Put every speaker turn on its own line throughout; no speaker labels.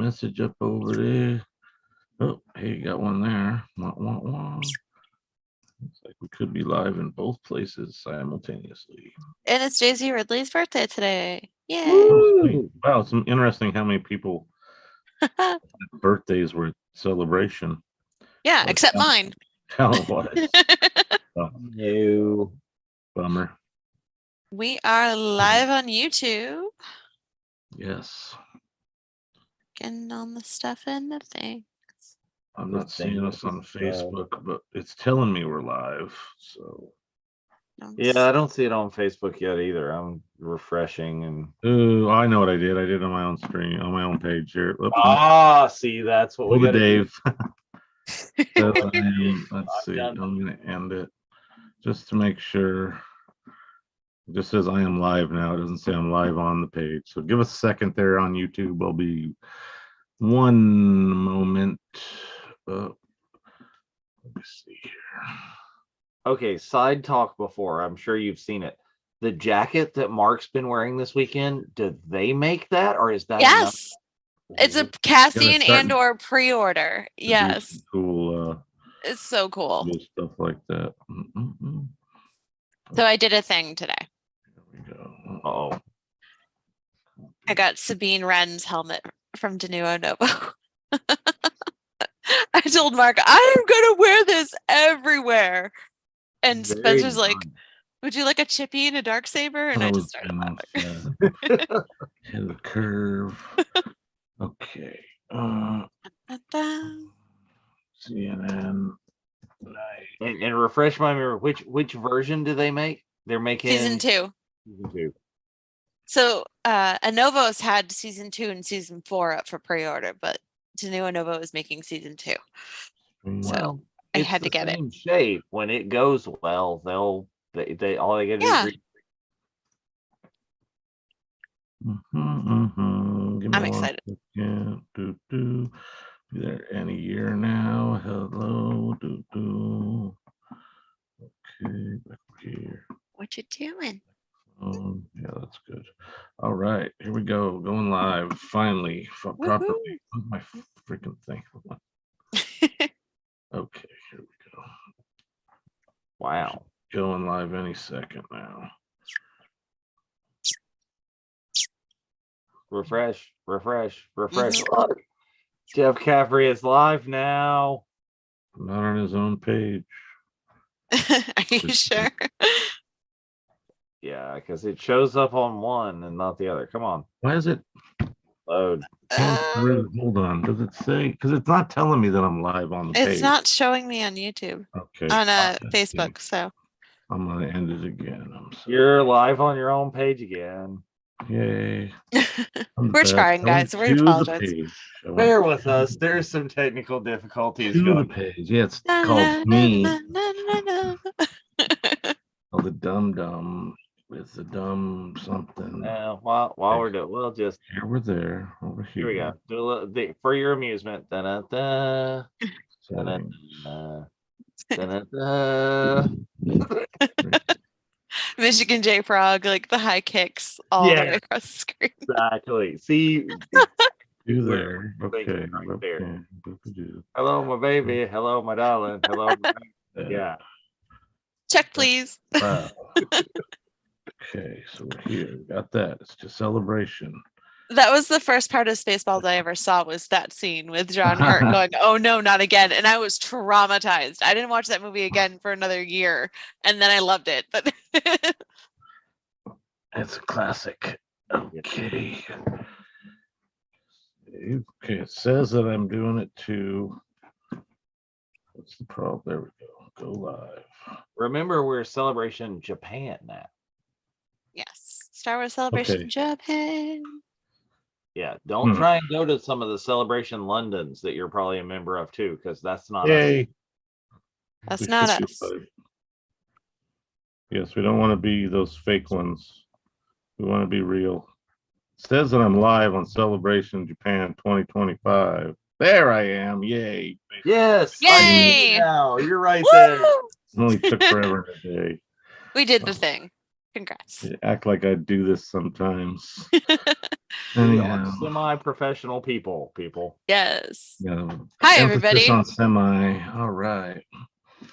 message up over there. Oh, hey, you got one there. Wah, wah, wah. Looks like we could be live in both places simultaneously.
And it's Daisy Ridley's birthday today. Yay!
Oh, wow, it's interesting how many people birthdays were celebration.
Yeah, except mine.
Talent-wise. Oh,
No.
bummer.
We are live on YouTube.
Yes.
Getting on the stuff and the things.
I'm not seeing us on Facebook, but it's telling me we're live. So
yeah, I don't see it on Facebook yet either. I'm refreshing and
I know what I did. I did it on my own screen, on my own page here.
Oops. See, that's what we got to
Dave. Let's see.
done.
I'm gonna end it just to make sure. It just says I am live now. It doesn't say I'm live on the page. So give us a second there on YouTube. I'll be one moment. Let me see here.
Okay, side talk before. I'm sure you've seen it. The jacket that Mark's been wearing this weekend, did they make that or is that?
Yes. It's a Cassian and/or pre-order. Yes.
Cool.
It's so cool.
Stuff like that.
So I did a thing today.
There we go. Oh.
I got Sabine Wren's helmet from Denuo Novo. I told Mark, I am going to wear this everywhere. And Spencer's like, would you like a chippy and a dark saber? And I just started laughing.
Hit the curve. Okay. CNN.
And refresh my memory. Which version do they make? They're making
season 2.
Season 2.
So Anovos had season 2 and season 4 up for pre-order, but Denuo Novo is making season 2. So I had to get it.
Shape. When it goes well, they all they get is
I'm excited.
Be there any year now. Hello. Okay, back here.
What you doing?
Yeah, that's good. All right, here we go. Going live finally properly. My freaking thing. Okay, here we go.
Wow.
Going live any second now.
Refresh. Look, Jeff Caffrey is live now.
Not on his own page.
Are you sure?
Yeah, because it shows up on one and not the other. Come on.
Why is it?
Load.
Hold on. Does it say? Because it's not telling me that I'm live on the page.
It's not showing me on YouTube.
Okay.
On Facebook. So
I'm gonna end it again.
You're live on your own page again.
Yay.
We're trying, guys. We apologize.
Bear with us. There's some technical difficulties
going. The page. Yeah, it's called me. Oh, the dumb with the dumb something.
While we're doing, we'll just
here we're there over here.
Here we go. Do a little, for your amusement. Da-da-da. Da-da-da. Da-da-da.
Michigan J Frog, like the high kicks all the way across the screen.
Exactly. See,
you there? Okay.
Right there. Hello, my baby. Hello, my darling. Hello. Yeah.
Check, please.
Wow. Okay, so we're here. We got that. It's just celebration.
That was the first part of Spaceballs I ever saw, was that scene with John Hurt going, oh no, not again. And I was traumatized. I didn't watch that movie again for another year. And then I loved it. But
it's a classic. Okay. Okay, it says that I'm doing it too. What's the problem? There we go. Go live.
Remember, we're Celebration Japan now.
Yes. Star Wars Celebration Japan.
Yeah, don't try and go to some of the Celebration Londons that you're probably a member of too, because that's not us.
That's not us.
Yes, we don't want to be those fake ones. We want to be real. It says that I'm live on Celebration Japan 2025. There I am. Yay.
Yes.
Yay.
Now you're right there.
It only took forever today.
We did the thing. Congrats.
Act like I do this sometimes.
We are
Anyhow,
semi-professional people.
Yes.
yeah,
Hi,
emphasis
everybody.
on semi. All right.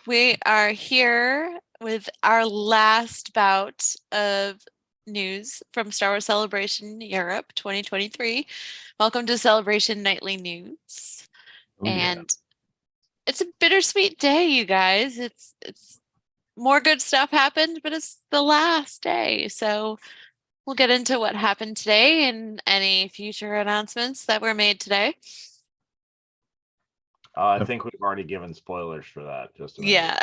We are here with our last bout of news from Star Wars Celebration Europe 2023. Welcome to Celebration Nightly News.
Oh, yeah.
And it's a bittersweet day, you guys. It's more good stuff happened, but it's the last day. So we'll get into what happened today and any future announcements that were made today.
I think we've already given spoilers for that. Just a minute.
Yeah.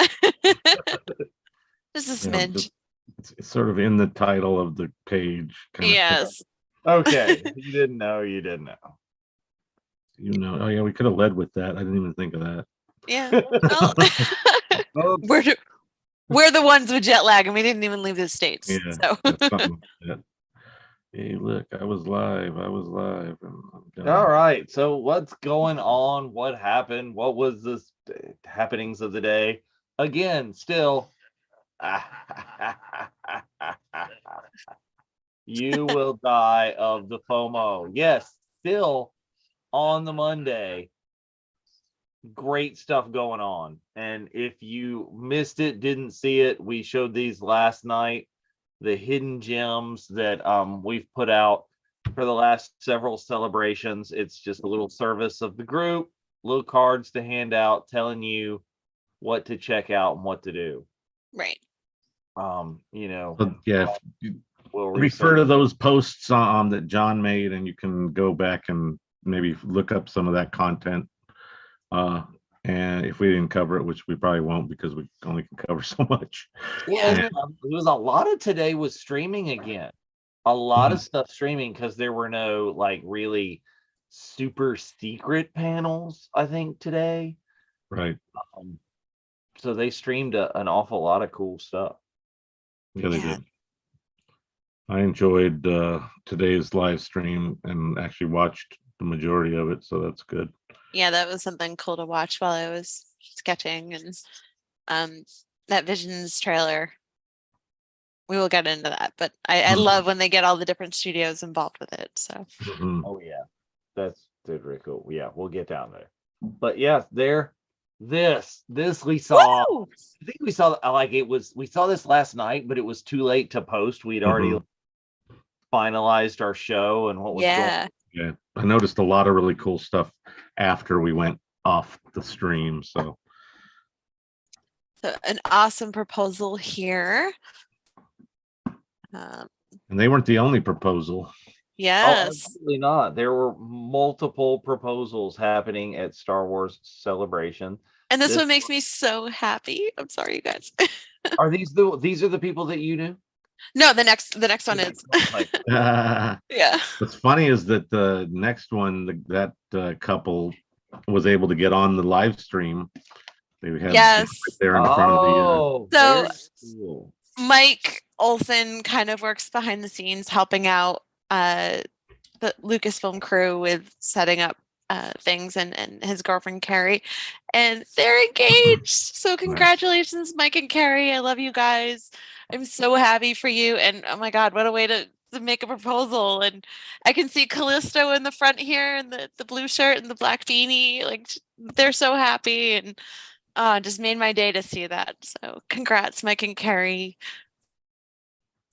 Just a
Yeah,
smidge.
it's sort of in the title of the page. Kind of
Yes.
Okay. You didn't know. You didn't know.
you know. Oh yeah, we could have led with that. I didn't even think of that.
Yeah. Well,
Oops.
we're the ones with jet lag, and we didn't even leave the States.
Yeah,
So
that's something like that. Hey, look, I was live. And I'm done.
All right. So what's going on? What happened? What was the happenings of the day? Again, still. You will die of the FOMO. Yes, still on the Monday. Great stuff going on. And if you missed it, didn't see it, we showed these last night, the hidden gems that we've put out for the last several celebrations. It's just a little service of the group, little cards to hand out telling you what to check out and what to do.
right.
You know,
But yeah,
we'll
refer to those posts that John made, and you can go back and maybe look up some of that content. And if we didn't cover it, which we probably won't because we only can cover so much.
Yeah, it was a lot of today was streaming again. A lot of stuff streaming because there were no like really super secret panels, I think, today.
Right.
So they streamed an awful lot of cool stuff.
Yeah, they did. I enjoyed today's live stream and actually watched the majority of it, so that's good.
Yeah, that was something cool to watch while I was sketching, and that Visions trailer. We will get into that, but I love when they get all the different studios involved with it. So
Oh yeah, that's very cool. Yeah, we'll get down there. But yeah, this we saw.
Woo!
I think we saw we saw this last night, but it was too late to post. We'd already finalized our show and what was going on.
Yeah, I noticed a lot of really cool stuff after we went off the stream. So
an awesome proposal here.
And they weren't the only proposal.
Yes.
Oh, absolutely not. There were multiple proposals happening at Star Wars Celebration.
And this one makes me so happy. I'm sorry, you guys.
Are these are the people that you knew?
No, the next one is. Yeah.
What's funny is that the next one, that couple was able to get on the live stream. They had right there in front of
the. So Mike Olson kind of works behind the scenes, helping out the Lucasfilm crew with setting up things, and his girlfriend Carrie, and they're engaged. So congratulations, Mike and Carrie. I love you guys. I'm so happy for you. And oh my God, what a way to make a proposal. And I can see Callisto in the front here, and the blue shirt and the black beanie. Like, they're so happy, and just made my day to see that. So congrats, Mike and Carrie.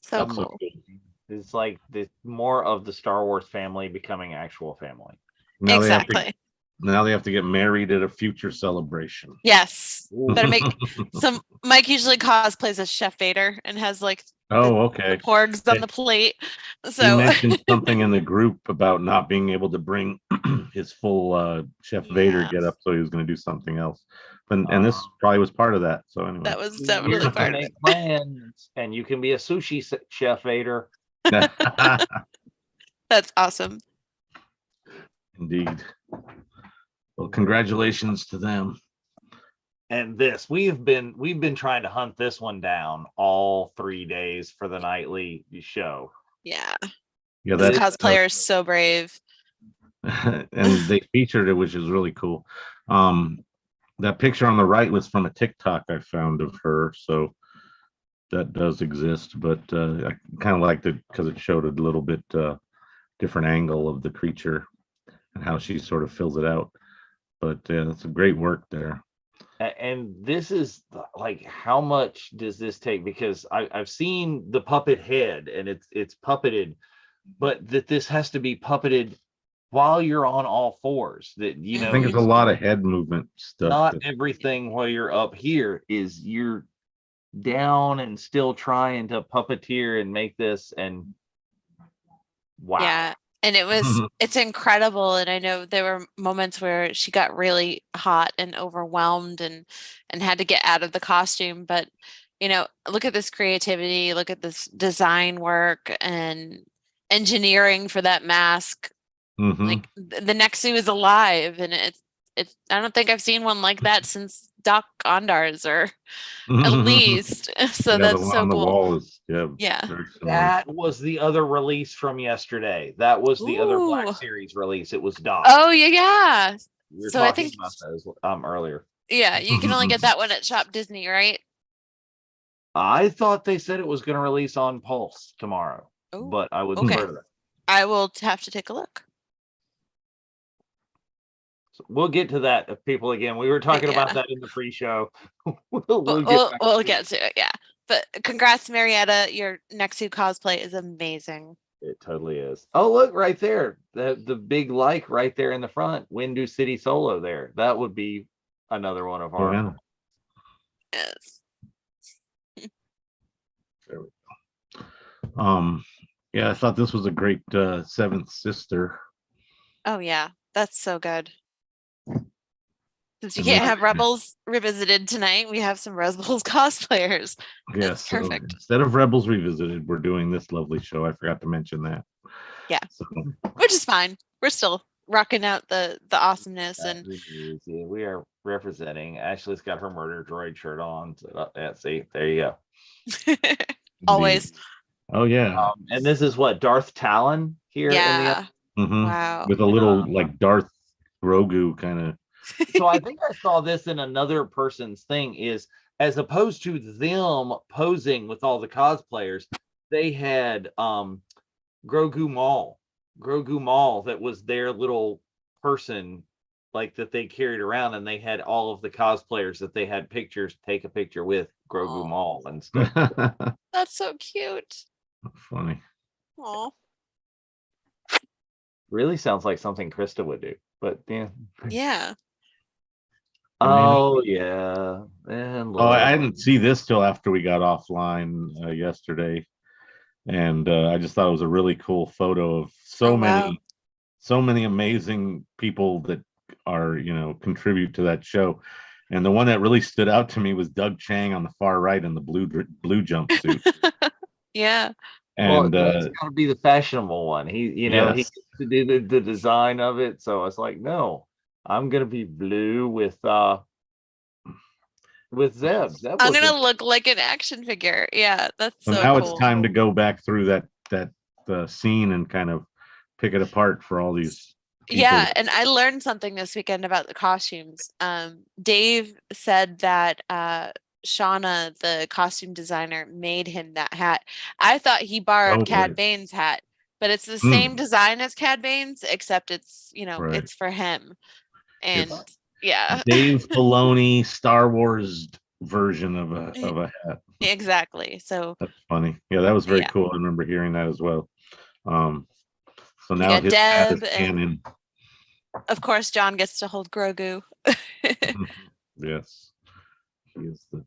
So cool.
It's like more of the Star Wars family becoming actual family.
Now
exactly.
Now they have to get married at a future celebration.
Yes. Better make some. Mike usually cosplays as Chef Vader and has like
the
porgs on the plate. So
he mentioned something in the group about not being able to bring his full Chef Vader get up, so he was going to do something else. And this probably was part of that. So anyway,
that was definitely part of it.
Plans, and you can be a sushi Chef Vader.
That's awesome.
Indeed. Well, congratulations to them.
And we've been trying to hunt this one down all 3 days for the nightly show.
Yeah. This cosplayer is so brave.
And they featured it, which is really cool. That picture on the right was from a TikTok I found of her. So that does exist, but I kind of liked it because it showed a little bit different angle of the creature and how she sort of fills it out. But it's a great work there.
And this is like, how much does this take? Because I've seen the puppet head and it's puppeted, but that this has to be puppeted while you're on all fours. That
I think it's a lot of head movement stuff.
Not everything while you're up here is you're down and still trying to puppeteer and make this, and wow.
Yeah. And it's incredible. And I know there were moments where she got really hot and overwhelmed and had to get out of the costume. But, look at this creativity, look at this design work and engineering for that mask. Like the Nexu is alive, and it's I don't think I've seen one like that since Doc Ondar's, or at least. So that's so
on
cool.
The wall is,
yeah.
That was the other release from yesterday. That was the other Black Series release. It was Doc.
Oh yeah.
We were
so
talking
I think
about that earlier.
Yeah, you can only get that one at Shop Disney, right?
I thought they said it was going to release on Pulse tomorrow, but I wouldn't heard of it.
I will have to take a look.
So we'll get to that, people. Again, we were talking about that in the pre-show.
we'll get to it, yeah. But congrats, Marietta. Your Nexu cosplay is amazing.
It totally is. Oh, look right there. The big like right there in the front. Windu City Solo there. That would be another one of our.
Yes.
There we go. Yeah, I thought this was a great Seventh Sister.
Oh yeah, that's so good. Since you can't have Rebels Revisited tonight, we have some Rebels cosplayers.
Yes,
perfect.
So instead of Rebels Revisited, we're doing this lovely show. I forgot to mention that.
Yeah, which is fine. We're still rocking out the awesomeness, and
we are representing. Ashley's got her murder droid shirt on. So see, there you go.
Always.
Oh yeah.
And this is what, Darth Talon here in the
wow,
with a little like Darth Grogu kind of.
So I think I saw this in another person's thing, is as opposed to them posing with all the cosplayers, they had Grogu Maul that was their little person, like, that they carried around, and they had all of the cosplayers that they had take a picture with Grogu Maul and stuff.
That's so cute.
Funny.
Oh.
Really sounds like something Krista would do, but yeah.
Yeah.
Oh yeah. And
I didn't see this till after we got offline yesterday, and I just thought it was a really cool photo of so many amazing people that are contribute to that show. And the one that really stood out to me was Doug Chang on the far right in the blue jumpsuit.
Yeah.
And that's gotta be the fashionable one. He he gets to do the design of it. So it's like, no, I'm gonna be blue with Zeb.
I'm gonna look like an action figure. Yeah, that's so
now
cool.
It's time to go back through that scene and kind of pick it apart for all these people.
Yeah, and I learned something this weekend about the costumes. Dave said that Shauna, the costume designer, made him that hat. I thought he borrowed Cad Bane's hat, but it's the same design as Cad Bane's, except it's it's for him. And yeah,
Dave Filoni Star Wars version of a hat.
Exactly. So
that's funny. Yeah, that was very cool. I remember hearing that as well. So now his hat is canon.
Of course, John gets to hold Grogu.
Yes, he is the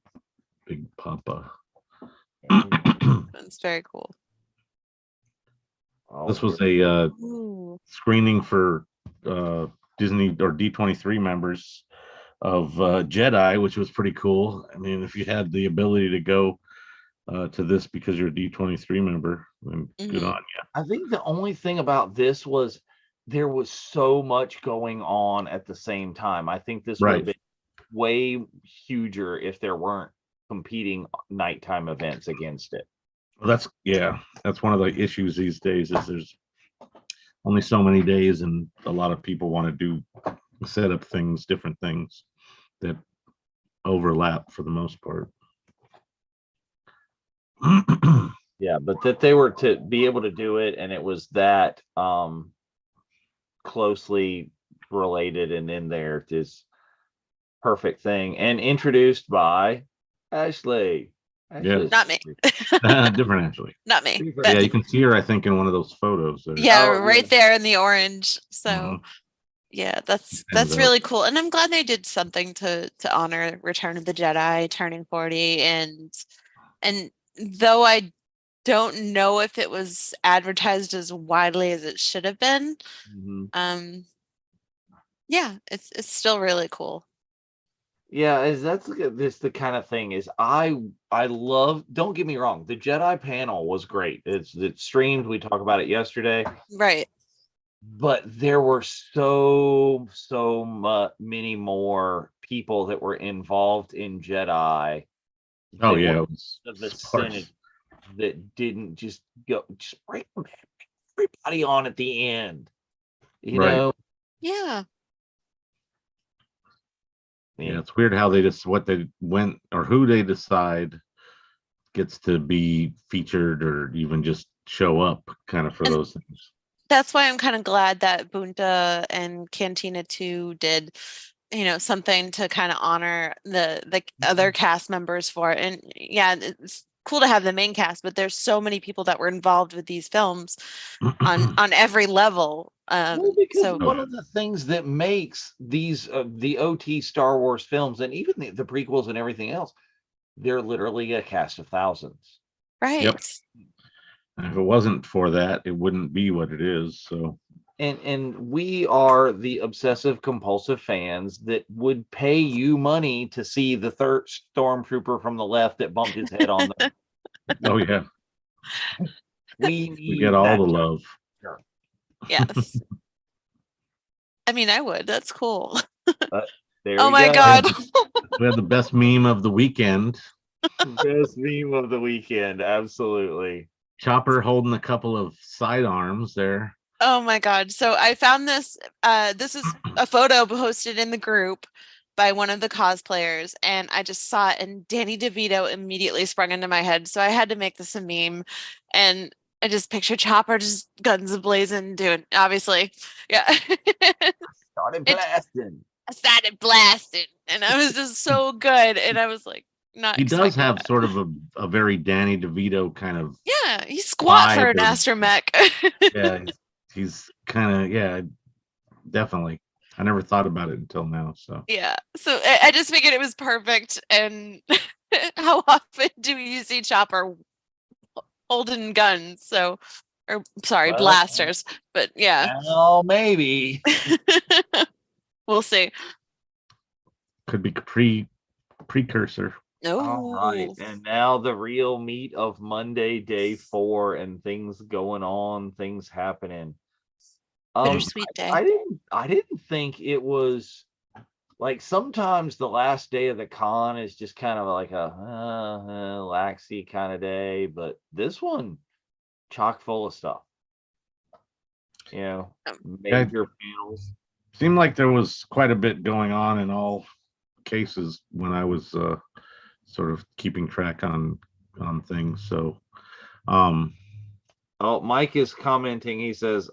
big papa.
That's very cool.
This was a screening for Disney or D23 members of Jedi, which was pretty cool. I mean, if you had the ability to go to this because you're a D23 member, then good on you.
I think the only thing about this was there was so much going on at the same time. I think this would have been way huger if there weren't competing nighttime events against it.
Well, that's one of the issues these days, is there's only so many days, and a lot of people want to do set up things, different things that overlap for the most part.
Yeah, but that they were to be able to do it, and it was that closely related and in there is perfect thing. And introduced by Ashley.
Yeah.
Not me.
Different, actually.
Not me.
Different.
But
Yeah, you can see her, I think, in one of those photos there.
yeah,
Oh,
right
yeah.
there in the orange. So
Mhm.
yeah, that's
And,
really cool. And I'm glad they did something to honor Return of the Jedi turning 40. And though I don't know if it was advertised as widely as it should have been,
Mhm.
yeah, it's still really cool.
Yeah, that's this the kind of thing is I love, don't get me wrong, the Jedi panel was great. It's streamed, we talked about it yesterday,
Right.
but there were so many more people that were involved in Jedi
oh,
that
yeah.
were
It was
the
sparse.
vicinity that didn't just bring everybody on at the end. You
Right.
know?
Yeah.
Yeah, it's weird how they just what they went or who they decide gets to be featured or even just show up kind of for
And
those things.
that's why I'm kind of glad that Bunta and Cantina 2 did, something to kind of honor the other cast members for it. And yeah, it's cool to have the main cast, but there's so many people that were involved with these films on every level.
Well, because
So
one of the things that makes these the OT Star Wars films and even the prequels and everything else, they're literally a cast of thousands.
right.
Yep. And if it wasn't for that, it wouldn't be what it is. So
And we are the obsessive compulsive fans that would pay you money to see the third stormtrooper from the left that bumped his head on the.
oh yeah,
We
we
need
get all
that.
the love.
Yes. I mean, I would. That's cool.
There
Oh
we
my
go.
God.
We had the best meme of the weekend.
Best meme of the weekend, absolutely.
Chopper holding a couple of sidearms there.
Oh my God. So I found this. This is a photo posted in the group by one of the cosplayers, and I just saw it, and Danny DeVito immediately sprung into my head. So I had to make this a meme, and I just picture Chopper just guns blazing, doing obviously, yeah.
Started
It
blasting.
I started blasting, and I was just so good, and I was like not
He does
expecting
have
that.
sort of a very Danny DeVito kind of
Yeah, he's squat for an
vibe.
astromech.
Yeah, he's kind of, yeah, definitely. I never thought about it until now. So
Yeah. So I just figured it was perfect. And how often do you see Chopper holding guns? So, or sorry,
Well,
blasters. But yeah,
well, maybe.
we'll see.
could be precursor.
All right.
No.
And now the real meat of Monday, day 4, and things going on, things happening.
Bittersweet day.
I didn't think it was like sometimes the last day of the con is just kind of like a laxy kind of day, but this one chock full of stuff. You know, major panels.
Seemed like there was quite a bit going on in all cases when I was sort of keeping track on things. So
oh, Mike is commenting. He says,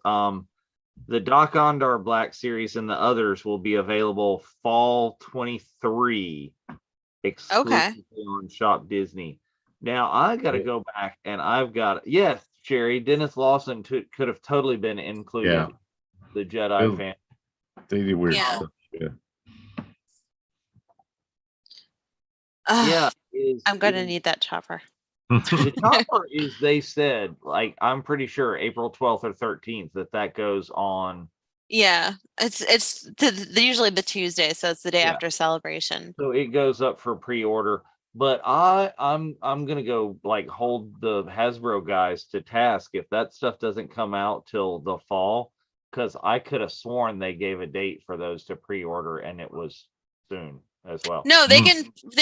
the Doc Ondar Black series and the others will be available fall 23 exclusively on Shop Disney. Now I got to go back and I've got, yes, Sherry, Dennis Lawson could have totally been included.
Yeah.
The Jedi fan.
They do weird
Yeah.
stuff. Yeah.
Yeah.
I'm gonna need that Chopper.
The Chopper is, they said, like, I'm pretty sure April 12th or 13th that goes on.
Yeah, it's usually the Tuesday, so it's the day after Celebration.
So it goes up for pre-order. But I'm gonna go like hold the Hasbro guys to task if that stuff doesn't come out till the fall, because I could have sworn they gave a date for those to pre-order and it was soon as well.
No, they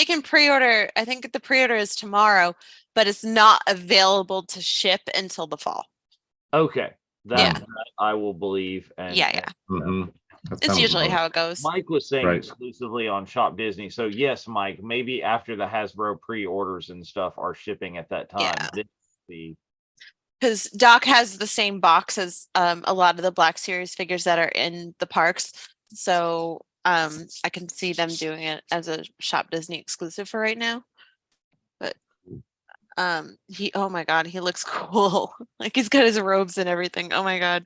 can pre-order. I think the pre-order is tomorrow, but it's not available to ship until the fall.
Okay, that I will believe. And
yeah.
Mhm. That
It's
sounds
usually
about
how it goes.
Mike was saying
Right.
exclusively on Shop Disney. So yes, Mike, maybe after the Hasbro pre-orders and stuff are shipping at that time.
Yeah.
This is the
Because Doc has the same box as a lot of the Black Series figures that are in the parks. So I can see them doing it as a Shop Disney exclusive for right now. But oh my god, he looks cool. Like he's got his robes and everything. Oh my god.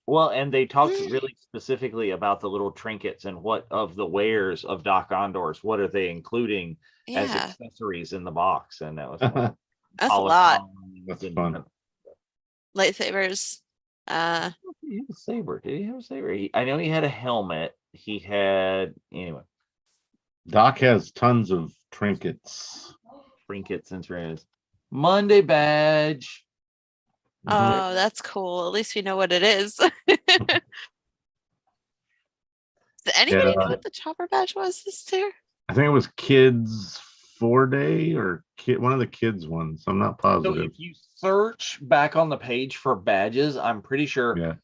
well, and they talked really specifically about the little trinkets and what of the wares of Doc Ondor's, what are they including as
Yeah,
accessories in the box? And that was fun.
that's a lot.
That's fun.
Lightsabers.
He had a saber. Did he have a saber? I know he had a helmet. He had anyway
Doc has tons of trinkets.
trinkets and trinkets. Monday badge.
Oh, that's cool. At least we know what it is. Did anybody know what the chopper badge was this year?
I think it was Kids 4-Day or one of the kids ones. I'm not
So
positive.
if you search back on the page for badges, I'm pretty sure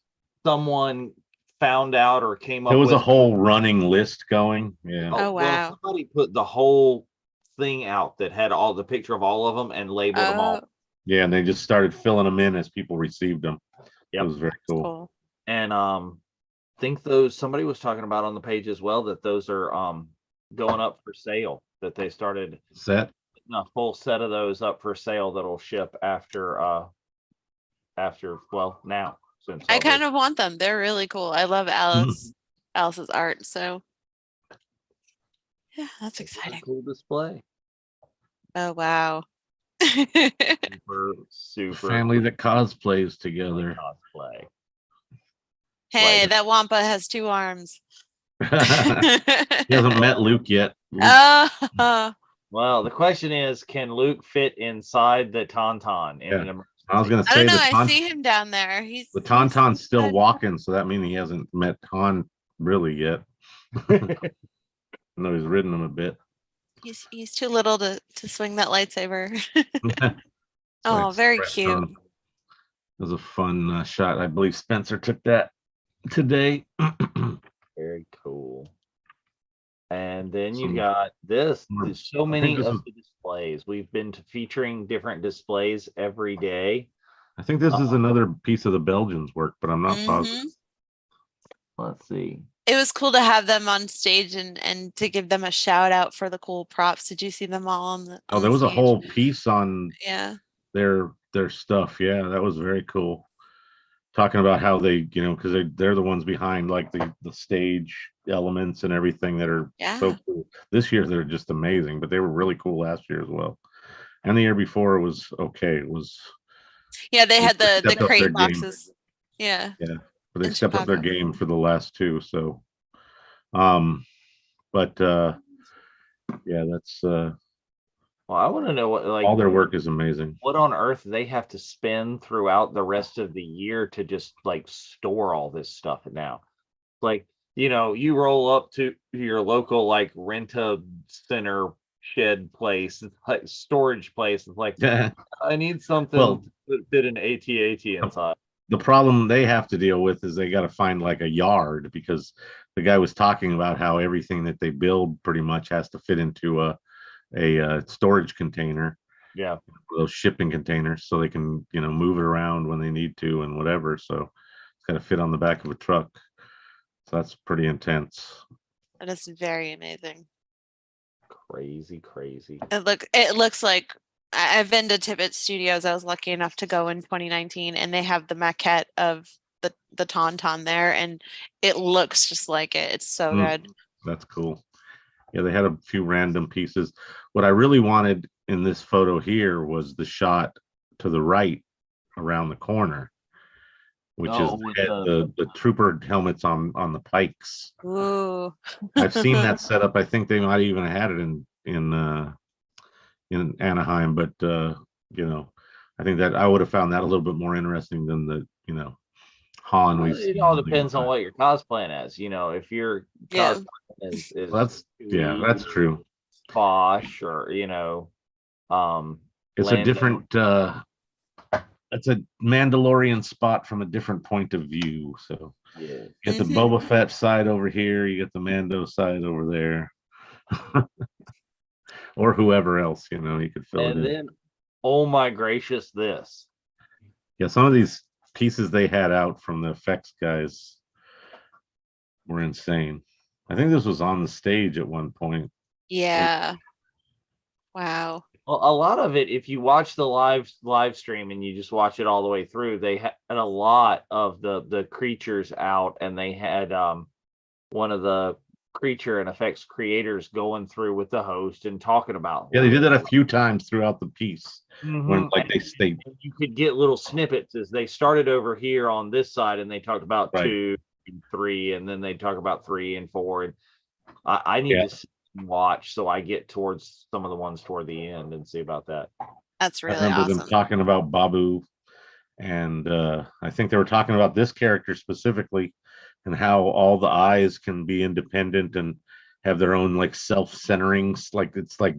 someone found out or came up
There was
with
a whole running list going. Yeah.
Oh,
well,
wow.
somebody put the whole thing out that had all the picture of all of them and labeled them all.
Yeah, and they just started filling them in as people received them. It was very cool.
And think somebody was talking about on the page as well that those are going up for sale, that they started a full set of those up for sale that'll ship after now, since
I kind of want them. They're really cool. I love Alice's art, so yeah, that's exciting.
Cool display.
Oh wow.
super
family that cosplays together.
Cosplay.
Hey, that Wampa has 2 arms.
He hasn't met Luke yet.
Well, the question is, can Luke fit inside the Tauntaun in an emergency?
I was going to say,
I don't know. I see him down there.
The Tauntaun's still walking, so that means he hasn't met Han really yet. No, he's ridden him a bit.
He's too little to swing that lightsaber. Oh, very cute.
It was a fun shot. I believe Spencer took that today.
Very cool. And then you got this. There's so many of the displays. We've been featuring different displays every day.
I think this is another piece of the Belgians' work, but I'm not positive.
Let's see.
It was cool to have them on stage and to give them a shout out for the cool props. Did you see them all on the
there was a whole piece on their stuff. Yeah, that was very cool. Talking about how they, because they're the ones behind like the stage elements and everything that are so cool. This year they're just amazing, but they were really cool last year as well. And the year before it was okay. It was
they had the crate boxes.
Yeah. But they stepped up their game for the last 2. So that's
well, I want to know what
all their work is amazing.
What on earth they have to spend throughout the rest of the year to just like store all this stuff now. Like, you roll up to your local like rent-a-center shed place, like storage place. It's like, I need something to fit an AT-AT inside.
The problem they have to deal with is they got to find like a yard, because the guy was talking about how everything that they build pretty much has to fit into a storage container.
Yeah,
those shipping containers, so they can move it around when they need to and whatever. So it's got to fit on the back of a truck. So that's pretty intense.
That is very amazing.
Crazy.
It looks like I've been to Tibbet Studios. I was lucky enough to go in 2019, and they have the maquette of the Tauntaun there, and it looks just like it. It's so good.
That's cool. Yeah, they had a few random pieces. What I really wanted in this photo here was the shot to the right around the corner, which is the trooper helmets on the pikes.
Ooh.
I've seen that setup. I think they might even have had it in Anaheim, but I think that I would have found that a little bit more interesting than the Han.
It all depends on what you're cosplaying as. If you're cosplaying as
that's true.
Bosch or
it's a different it's a Mandalorian spot from a different point of view. So
Yeah.
Get the Boba Fett side over here. You get the Mando side over there. Or whoever else, you know, you could fill it
And
in.
then, oh my gracious, this.
Yeah, some of these pieces they had out from the effects guys were insane. I think this was on the stage at one point.
Yeah. Wow.
Well, a lot of it, if you watch the live stream and you just watch it all the way through, they had a lot of the creatures out, and they had one of the creature and effects creators going through with the host and talking about.
Yeah, they did that a few times throughout the piece. When like they state,
you could get little snippets as they started over here on this side, and they talked about
Right.
2 and 3, and then they talk about 3 and 4, and I need to sit and watch so I get towards some of the ones toward the end and see about that.
That's
I
really
remember
awesome.
them talking about Babu, and I think they were talking about this character specifically, and how all the eyes can be independent and have their own like self-centerings, like it's like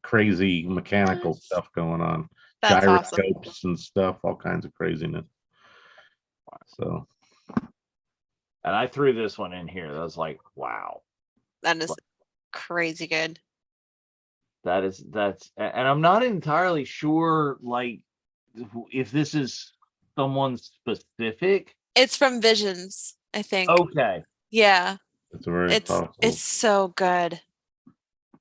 crazy mechanical stuff going on.
That's awesome.
Gyroscopes and stuff, all kinds of craziness. So,
and I threw this one in here. That was like, wow.
That is crazy good.
That's, and I'm not entirely sure, like, if this is someone specific.
It's from Visions, I think.
Okay.
Yeah.
it's very powerful.
It's so good.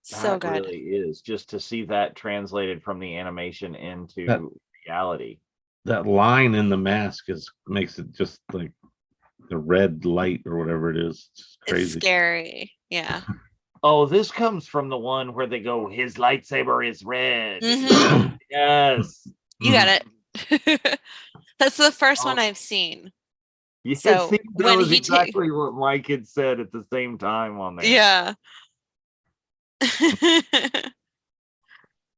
So
That
good.
really is, just to see that translated from the animation into reality. That
line in the mask makes it just like the red light or whatever it is. It's crazy.
It's scary. Yeah.
Oh, this comes from the one where they go, his lightsaber is red. Yes.
You got it. That's the first one I've seen.
Yes,
so
that
when
was exactly what Mike had said at the same time on there.
Yeah.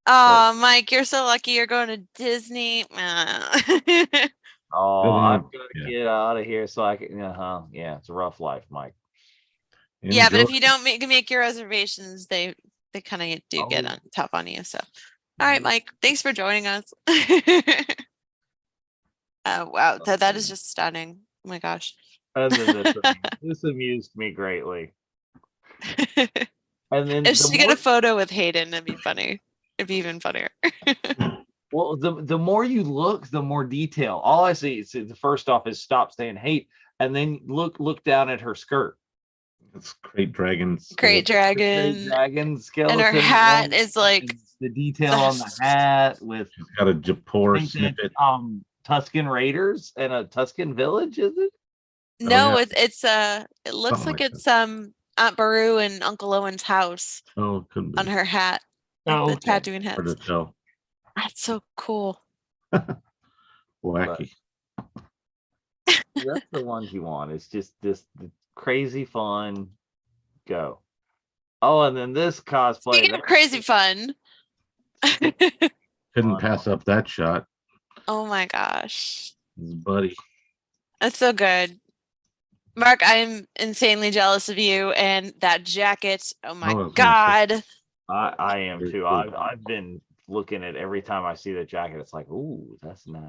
Oh, Mike, you're so lucky you're going to Disney.
Oh, I've got to get out of here so I can. Yeah, it's a rough life, Mike.
Yeah, but if you don't make your reservations, they kind of do get tough on you. So, all right, Mike, thanks for joining us. Wow, that is just stunning. Oh my gosh.
And then this amused me greatly. And then
if she get a photo with Hayden, it'd be funny. It'd be even funnier.
Well, the more you look, the more detail. All I see is the first off is stop saying hate, and then look down at her skirt.
It's great dragons.
Great dragon.
Great dragon skeleton.
And her hat is like
the detail on the hat with.
She's got a Japor snippet.
Tusken Raiders and a Tusken village, is it?
No, it looks
Something
like it's Aunt Beru and Uncle Owen's house.
Oh, it could be.
On her hat.
The
Tatooine hat.
Hard to tell.
That's so cool.
Wacky.
That's the ones you want. It's just this crazy fun. Go. Oh, and then this cosplay.
Speaking of crazy fun.
Couldn't pass up that shot.
Oh my gosh.
His buddy.
That's so good. Mark, I'm insanely jealous of you and that jacket. Oh my God.
I am too. I've been looking at every time I see the jacket. It's like, ooh, that's nice.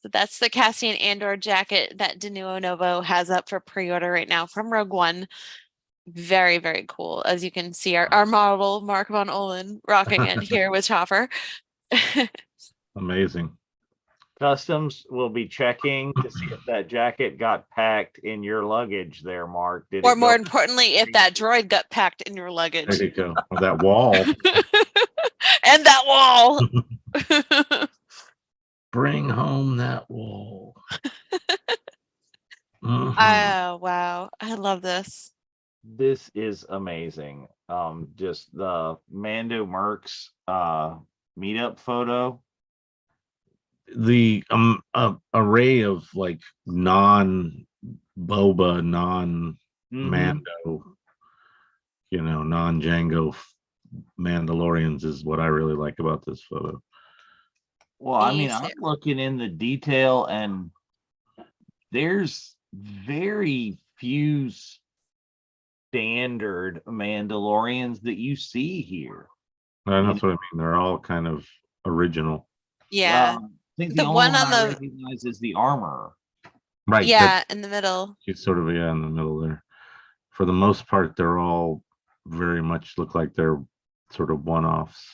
So that's the Cassian Andor jacket that Denuo Novo has up for pre-order right now from Rogue One. Very, very cool. As you can see, our model Mark von Olin rocking it here with Chopper.
Amazing.
Customs will be checking to see if that jacket got packed in your luggage there, Mark.
Or more importantly, if that droid got packed in your luggage.
There you go. Or that wall.
And that wall.
Bring home that wall.
Oh, wow. I love this.
This is amazing. Just the Mando Mercs meetup photo.
The array of like non-Boba, non-Mando, non-Jango Mandalorians is what I really like about this photo.
Well, I mean, I'm looking in the detail, and there's very few standard Mandalorians that you see here.
And that's what I mean. They're all kind of original.
Yeah.
I think the only one I recognize is the armor.
Right.
Yeah, in the middle.
She's sort of in the middle there. For the most part, they're all very much look like they're sort of one-offs.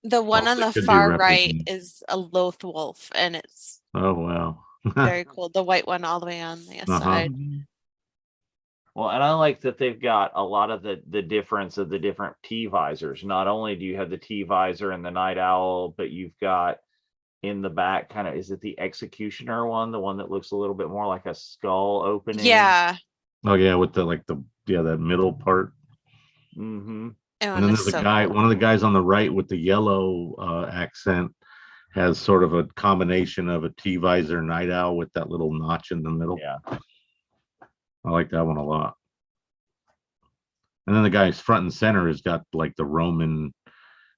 The one on
they
the
could be
far right
represented.
is a loth wolf, and it's
Oh wow.
very cool. The white one all the way on the side.
Well, and I like that they've got a lot of the difference of the different T visors. Not only do you have the T visor and the night owl, but you've got in the back kind of, is it the executioner one, the one that looks a little bit more like a skull opening?
Yeah.
Oh yeah, with the that middle part.
Mm-hmm.
And then there's a guy, one of the guys on the right with the yellow accent has sort of a combination of a T visor night owl with that little notch in the middle.
Yeah.
I like that one a lot. And then the guy's front and center has got like the Roman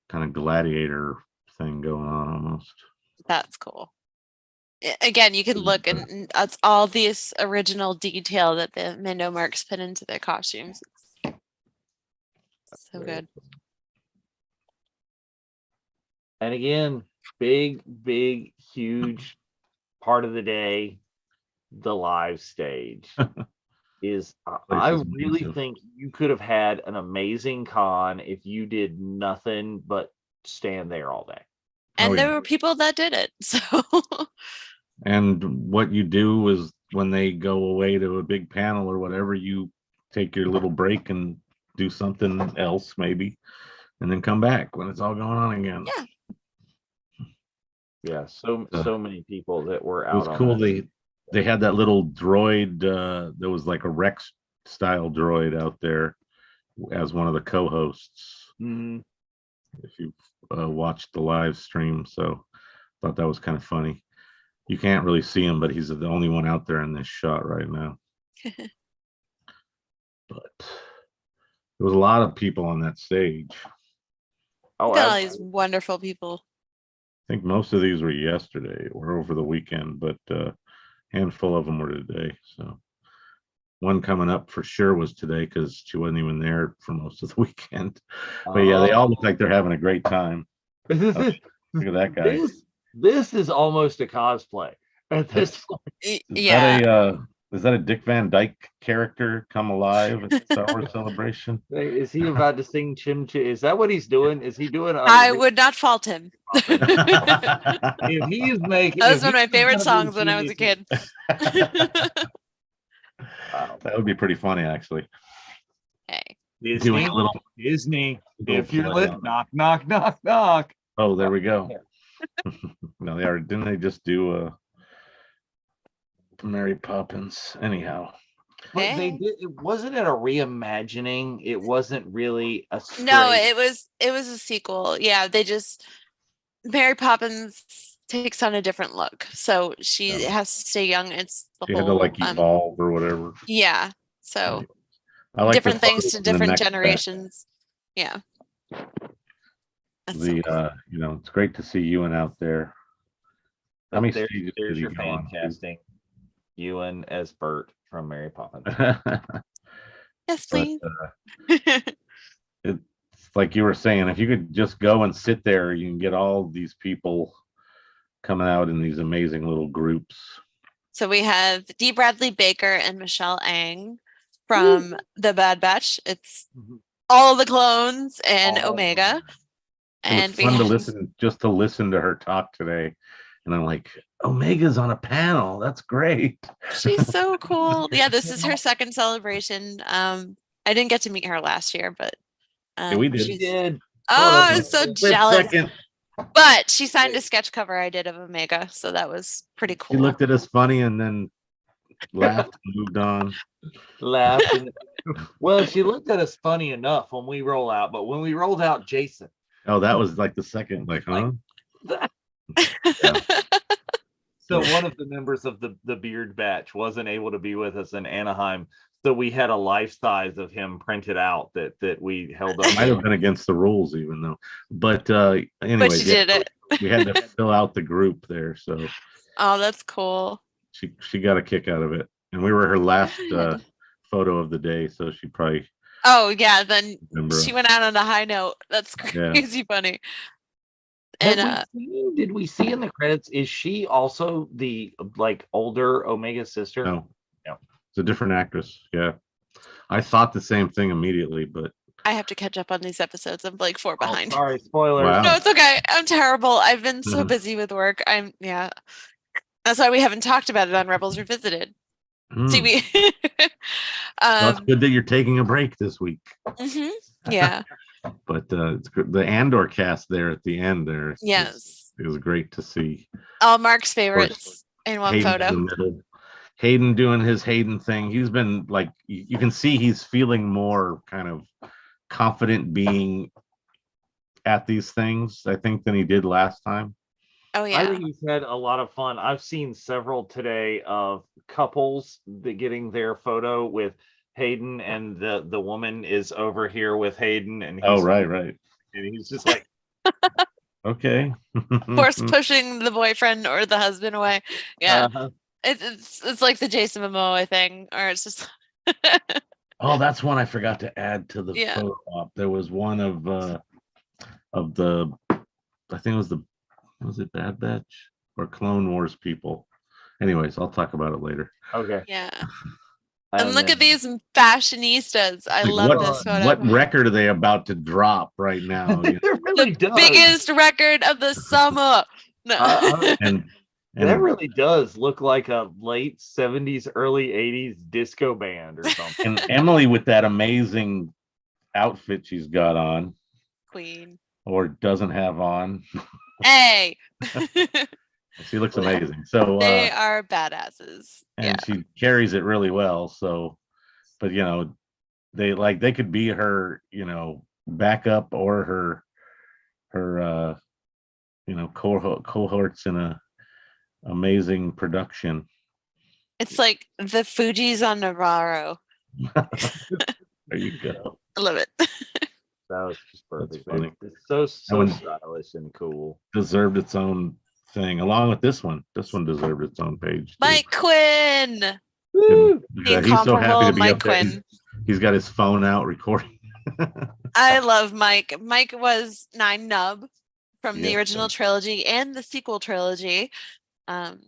kind of gladiator thing going on almost.
That's cool. Again, you can look, and that's all this original detail that the Mindo marks put into their costumes. So good.
And again, big, huge part of the day, the live stage. Is I really think you could have had an amazing con if you did nothing but stand there all day.
And there were people that did it. So
and what you do is when they go away to a big panel or whatever, you take your little break and do something else maybe, and then come back when it's all going on again.
Yeah.
Yeah, so many people that were out.
It was cool. They had that little droid that was like a Rex style droid out there as one of the co-hosts.
Mm-hmm.
If you watched the live stream, so thought that was kind of funny. You can't really see him, but he's the only one out there in this shot right now. But there was a lot of people on that stage.
Oh, all these wonderful people.
I think most of these were yesterday or over the weekend, but handful of them were today. So one coming up for sure was today because she wasn't even there for most of the weekend. But yeah, they all look like they're having a great time. Look at that guy.
This is almost a cosplay at this point.
Yeah.
Is that a Dick Van Dyke character come alive at the Star Wars Celebration?
Is he about to sing Chim Chim? Is that what he's doing? Is he doing?
I would not fault him.
If he's making,
that was one of my favorite songs when I was a kid.
Wow.
That would be pretty funny, actually.
Hey,
Disney. If you're lit, knock, knock, knock, knock.
Oh, there we go. No, they are. Didn't they just do Mary Poppins? Anyhow.
But they did. Wasn't it a reimagining? It wasn't really a.
No, it was a sequel. Yeah, they just Mary Poppins takes on a different look, so she has to stay young. It's
she had to like evolve or whatever.
Yeah, so
I like
different things to different generations. Yeah.
That's
it's great to see Ewan out there. How many stages did he go on?
Casting Ewan as Bert from Mary Poppins.
Yes, please.
It's like you were saying, if you could just go and sit there, you can get all these people coming out in these amazing little groups.
So we have Dee Bradley Baker and Michelle Ang from The Bad Batch. It's all the clones and Omega.
And it's fun to listen to her talk today. And I'm like, Omega's on a panel. That's great.
She's so cool. Yeah, this is her second celebration. I didn't get to meet her last year, but
yeah, we did.
Oh, I was so jealous. But she signed a sketch cover I did of Omega, so that was pretty cool.
She looked at us funny and then laughed and moved on.
Well, she looked at us funny enough when we roll out, but when we rolled out Jason.
Oh, that was like the second, like, huh?
Yeah. So one of the members of the Beard Batch wasn't able to be with us in Anaheim, so we had a life size of him printed out that we held up.
Might have been against the rules, even though. But anyway,
but she did it.
We had to fill out the group there, so.
Oh, that's cool.
She got a kick out of it, and we were her last photo of the day, so she probably.
Oh yeah, then she went out on a high note. That's crazy funny. And
Did we see in the credits? Is she also the like older Omega sister?
No,
No.
it's a different actress. Yeah, I thought the same thing immediately, but
I have to catch up on these episodes. I'm like 4 behind.
Sorry, spoilers.
Wow.
No, it's okay. I'm terrible. I've been so busy with work. That's why we haven't talked about it on Rebels Revisited. See, we
Well, it's good that you're taking a break this week.
Yeah.
But it's good. The Andor cast there at the end there.
Yes.
It was great to see.
All Mark's favorites in one
Hayden
photo.
in the middle. Hayden doing his Hayden thing. He's been like, you can see he's feeling more kind of confident being at these things, I think, than he did last time.
Oh yeah.
I think he's had a lot of fun. I've seen several today of couples getting their photo with Hayden, and the woman is over here with Hayden, and he's
right,
and he's just like,
okay.
Force pushing the boyfriend or the husband away. Yeah. It's like the Jason Momoa thing, or it's just
Oh, that's one I forgot to add to the
Yeah.
photo op. There was one of the, I think it was it Bad Batch or Clone Wars people? Anyways, I'll talk about it later.
okay.
Yeah. And look at these fashionistas. I
Like,
love this photo.
what record are they about to drop right now?
It really
The
does.
biggest record of the summer. No.
And
that really does look like a late 70s, early 80s disco band or something.
and Emily with that amazing outfit she's got on,
Queen.
or doesn't have on.
Hey.
She looks amazing. So
they are badasses.
And she carries it really well. So, but they could be her, backup or her cohorts in a amazing production.
It's like the Fugees on Navarro.
There you go.
I love it.
That was just perfect.
Funny.
It's so stylish and cool.
Deserved its own thing, along with this one. This one deserved its own page too.
Mike Quinn.
Woo!
He's so happy to be
Mike
up there.
Quinn.
He's got his phone out recording.
I love Mike. Mike was 9 Nub from the
Yes.
original trilogy and the sequel trilogy. And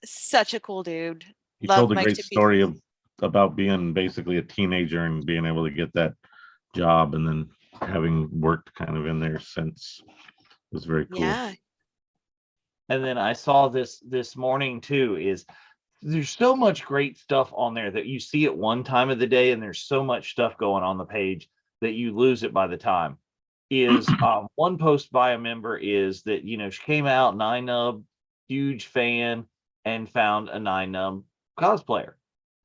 such a cool dude.
He
Love
told a
Mike
great
to
story
pieces.
about being basically a teenager and being able to get that job, and then having worked kind of in there since. It was very cool.
Yeah.
And then I saw this morning too, is there's so much great stuff on there that you see at one time of the day, and there's so much stuff going on the page that you lose it by the time. Is one post by a member is that, she came out 9-Nub, huge fan, and found a 9-Nub cosplayer,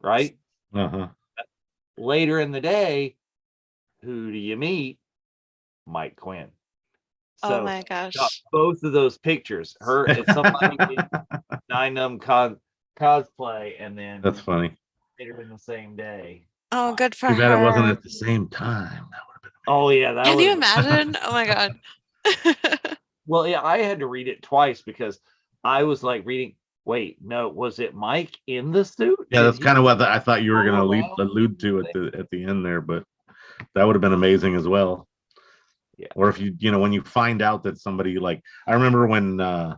right?
Uh-huh.
Later in the day, who do you meet? Mike Quinn. So
oh my gosh.
got both of those pictures. It's somebody in 9-Nub cosplay, and then
That's funny.
later in the same day.
Oh, good for
Too bad
her.
it wasn't at the same time. That would have been.
Oh yeah, that.
Can you imagine? Oh my god.
Well, yeah, I had to read it twice because I was like reading. Wait, no, was it Mike in the suit?
Yeah, that's kind of what I thought you were going to
around?
allude to at the end there, but that would have been amazing as well.
Yeah.
Or if when you find out that somebody, like, I remember when I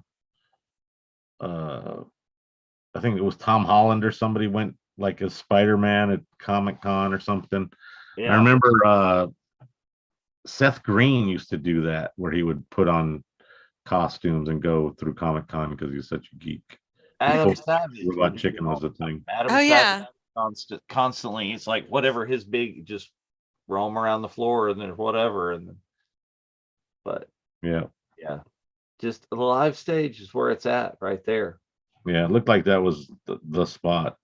think it was Tom Holland or somebody went like as Spider-Man at Comic-Con or something.
Yeah.
I remember Seth Green used to do that, where he would put on costumes and go through Comic-Con because he's such a geek.
Adam
Before
Savage.
Robot Chicken was a thing.
Adam
Oh,
Savage
yeah.
constantly. It's like whatever his big, just roam around the floor and then whatever. But
Yeah.
Just the live stage is where it's at right there.
Yeah, it looked like that was the spot.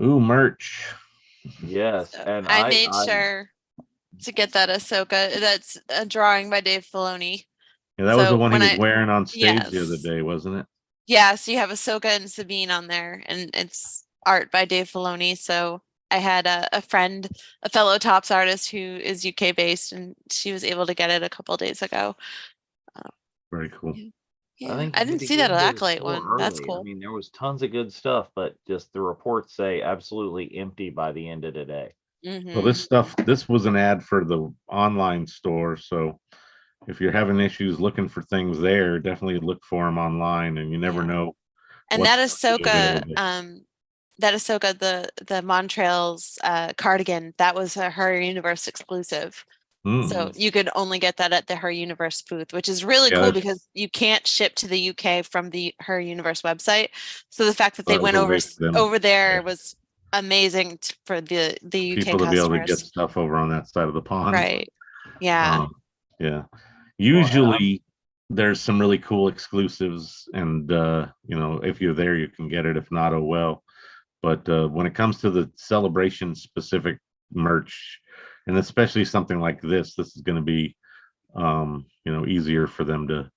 Ooh, merch.
Yes,
So
and
I made sure to get that Ahsoka. That's a drawing by Dave Filoni.
Yeah, that was
So
the one he
when
was wearing on stage the other
Yes.
day, wasn't it?
Yeah, so you have Ahsoka and Sabine on there, and it's art by Dave Filoni. So I had a friend, a fellow Tops artist who is UK based, and she was able to get it a couple days ago.
Very cool.
Yeah,
think
I
you
didn't
had to
see
get
that
there
Acolyte
so
one. That's
early.
cool.
I mean, there was tons of good stuff, but just the reports say absolutely empty by the end of the day.
Mhm.
Well, this was an ad for the online store, so if you're having issues looking for things there, definitely look for them online, and you never know.
And
what's
that
gonna be
Ahsoka,
available.
the Montreal's cardigan, that was a Her Universe exclusive. So
Mm.
you could only get that at the Her Universe booth, which is really
Yeah,
cool
that's-
because you can't ship to the UK from the Her Universe website. So the fact that they
it was
went
a way for them,
over there
yeah,
was amazing for the UK
people to be able to get
customers.
stuff over on that side of the pond.
Right. Yeah.
Yeah.
Well, and
Usually there's some really cool exclusives, and if you're there, you can get it. If not, oh well. But when it comes to the celebration specific merch, and especially something like this is going to be easier for them to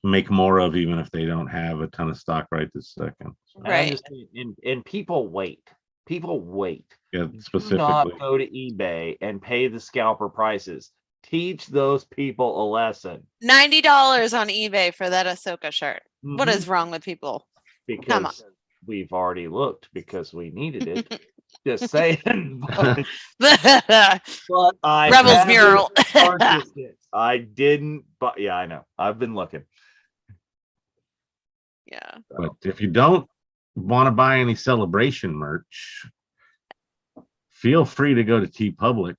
make more of, even if they don't have a ton of stock right this second.
And
Right.
understand, and people wait. People wait.
Yeah,
Do
specifically.
not go to eBay and pay the scalper prices. Teach those people a lesson.
$90 on eBay for that Ahsoka shirt. What
Mhm.
is wrong with people? Come on.
Because we've already looked because we needed it. Just saying. But I
Rebels
haven't
mural.
purchased it. I didn't, but yeah, I know. I've been looking.
Yeah.
But if you don't want to buy any celebration merch, feel free to go to TeePublic.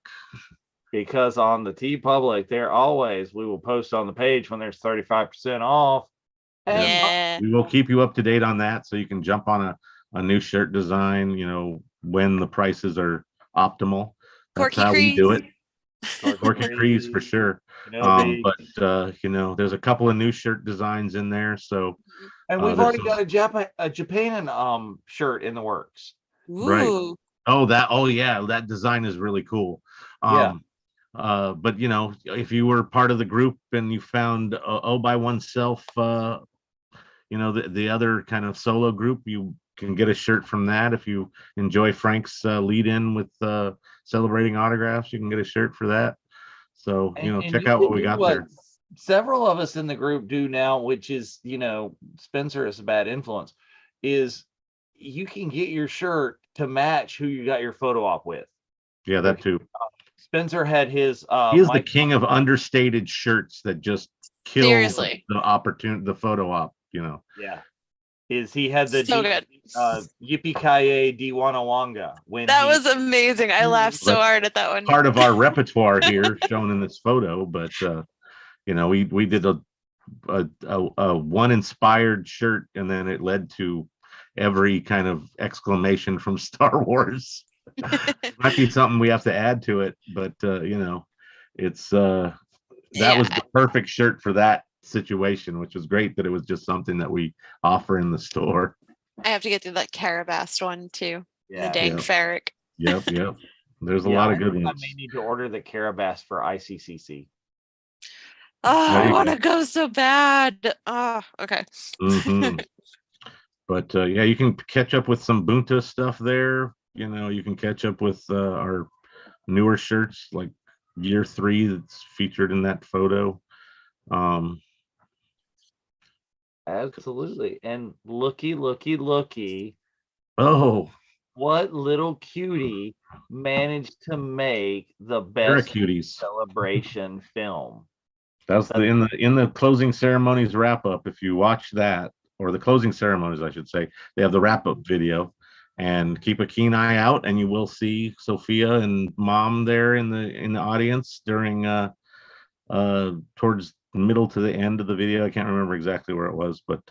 Because on the TeePublic, we will post on the page when there's 35% off. And
Yeah.
We will keep you up to date on that, so you can jump on a new shirt design, when the prices are optimal. That's
Corky
how we do it. Corky Crease for sure.
Kenobi.
But there's a couple of new shirt designs in there. So
And we've already got a Japan shirt in the works.
Right.
Ooh.
Oh yeah, that design is really cool.
Yeah.
But if you were part of the group and you found by oneself, the other kind of solo group, you can get a shirt from that. If you enjoy Frank's lead in with celebrating autographs, you can get a shirt for that. So
And
check
you
out what
can
we
do
got
what
there.
several of us in the group do now, which is, Spencer is a bad influence, is you can get your shirt to match who you got your photo op with.
Yeah, that too.
Spencer had his
He is the king of understated shirts that just kill
Seriously.
the photo op,
Yeah. He had the
So good.
Yippee-ki-yay Diwanawanga when
That was amazing. I laughed so
That's
hard at that one.
part of our repertoire here shown in this photo, but we did a one inspired shirt, and then it led to every kind of exclamation from Star Wars. Might be something we have to add to it, but it's that was the perfect shirt for that situation, which was great that it was just something that we offer in the store.
I have to get through that Carabast one too.
Yeah.
The dang Ferric.
Yep. There's a lot of good ones.
I may need to order the Carabast for ICCC.
Oh, I want to go so bad. Oh, okay.
But yeah, you can catch up with some Bunta stuff there. You can catch up with our newer shirts like Year 3 that's featured in that photo.
Absolutely. And looky.
Oh,
what little cutie managed to make the best celebration film?
That's in the closing ceremonies wrap up. If you watch that, or the closing ceremonies, I should say, they have the wrap up video, and keep a keen eye out, and you will see Sophia and Mom there in the audience during towards middle to the end of the video. I can't remember exactly where it was, but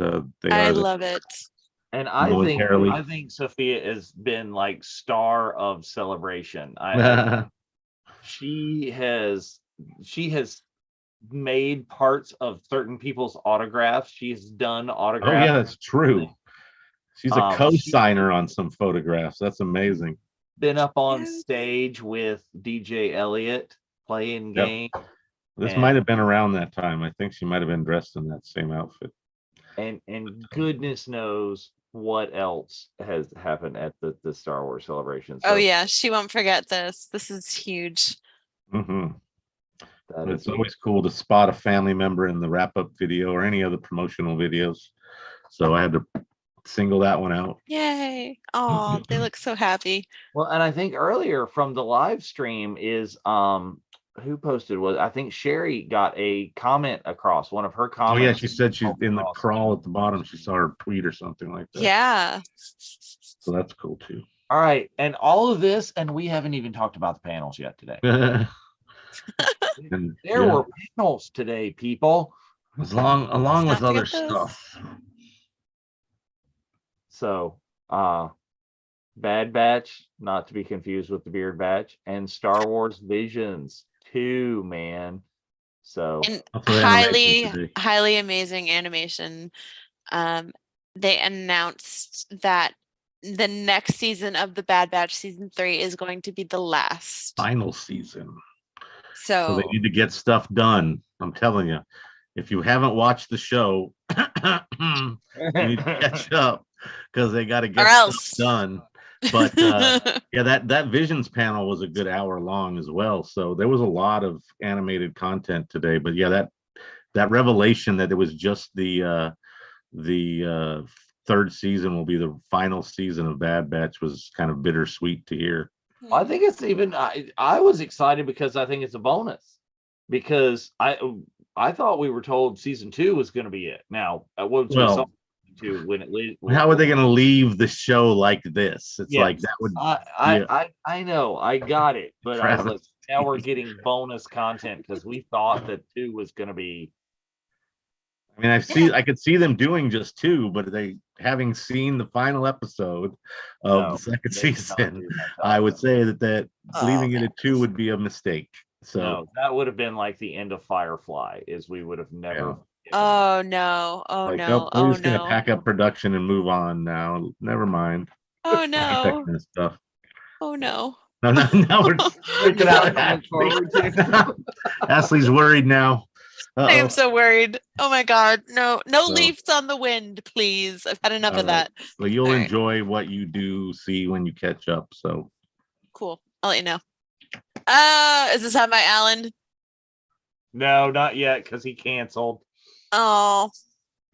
I love it.
And I think Sophia has been like star of celebration. She has made parts of certain people's autographs. She's done autographs.
Oh yeah, that's true. She's a co-signer on some photographs. That's amazing.
Been up on stage with DJ Elliott playing games.
This might have been around that time. I think she might have been dressed in that same outfit.
And goodness knows what else has happened at the Star Wars celebration.
So, oh yeah, she won't forget this. This is huge.
It's always cool to spot a family member in the wrap-up video or any other promotional videos. So I had to single that one out.
Yay. Oh, they look so happy.
Well, and I think earlier from the live stream is who posted was I think Sherry got a comment across one of her
Oh
comments.
yeah, she said she's in the crawl at the bottom. She saw her tweet or something like that.
Yeah.
So that's cool too.
All right, and all of this, and we haven't even talked about the panels yet today.
And
There were panels today, people.
along with
Not
other
forget those.
stuff.
So, Bad Batch, not to be confused with the Beard Batch, and Star Wars Visions 2, man. So
And
Lots of animation
highly,
today.
highly amazing animation. They announced that the next season of the Bad Batch season 3 is going to be the last.
Final season.
So
So they need to get stuff done. I'm telling you, if you haven't watched the show, you need to catch up because they got to get stuff done. But yeah, that Visions panel was a good hour long as well. So there was a lot of animated content today. But yeah, that revelation that it was just the third season will be the final season of Bad Batch was kind of bittersweet to hear.
I think it's even I was excited because I think it's a bonus because I thought we were told season 2 was going to be it. Now, once we saw season 2 when it
how are they going to leave the show like this? It's like that would
I know, I got it, but I was like, now we're getting bonus content because we thought that 2 was going to be.
I mean, I could see them doing just 2, but they having seen the final episode of the second season, I would say that leaving it at 2 would be a mistake. So
no, that would have been like the end of Firefly, is we would have never.
Oh no! Oh
like,
no!
We're just gonna pack up production and move on now. Never mind.
Oh no!
That kind of stuff.
Oh no!
No, now we're freaking out. Ashley's worried now.
I am so worried. Oh my God. No leaves on the wind, please. I've had enough of that.
Well, you'll enjoy what you do see when you catch up. So
cool. I'll let you know. Is this on my Alan?
No, not yet, because he canceled.
Oh.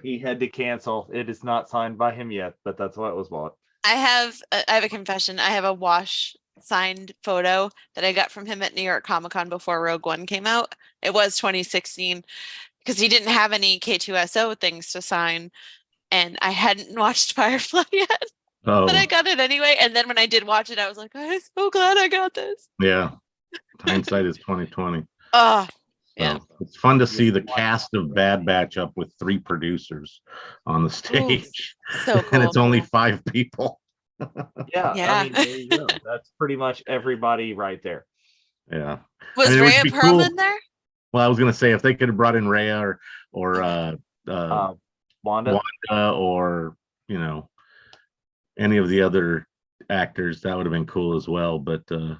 He had to cancel. It is not signed by him yet, but that's what it was bought.
I have a confession. I have a wash signed photo that I got from him at New York Comic Con before Rogue One came out. It was 2016 because he didn't have any K2SO things to sign, and I hadn't watched Firefly yet. But I got it anyway. And then when I did watch it, I was like, I'm so glad I got this.
Yeah, hindsight is 2020.
Oh, yeah.
It's fun to see the cast of Bad Batch up with 3 producers on the stage.
Ooh, so cool.
And it's only 5 people.
Yeah. I mean, there you go. That's pretty much everybody right there.
Yeah.
Was Rhea Perlman there?
Well, I was gonna say if they could have brought in Rhea or
Wanda,
or any of the other actors, that would have been cool as well. But the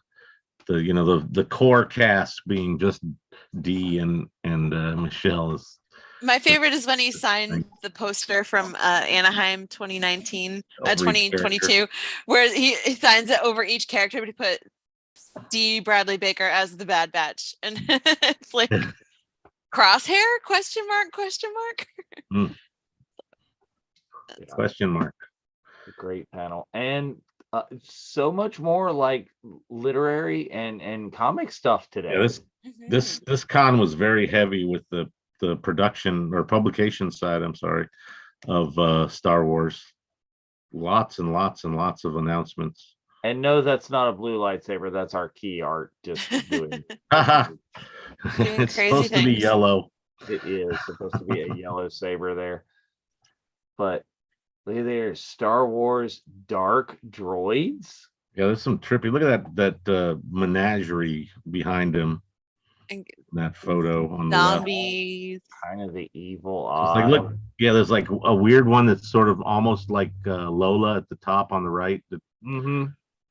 core cast being just Dee and Michelle is.
My favorite is when he signed the poster from Anaheim 2022, where he signs it over each character, but he put D. Bradley Baker as the Bad Batch, and it's like crosshair ? Question mark?
Question mark.
Great panel, and so much more like literary and comic stuff today.
Yeah, this con was very heavy with the production or publication side, of Star Wars. Lots and lots and lots of announcements.
And no, that's not a blue lightsaber. That's our key art. Just doing.
It's supposed to be yellow.
It is supposed to be a yellow saber there. But look at there, Star Wars dark droids.
Yeah, there's some trippy. Look at that menagerie behind him. That photo on the
zombies.
Kind of the evil
eye. Look, yeah, there's like a weird one that's sort of almost like Lola at the top on the right. That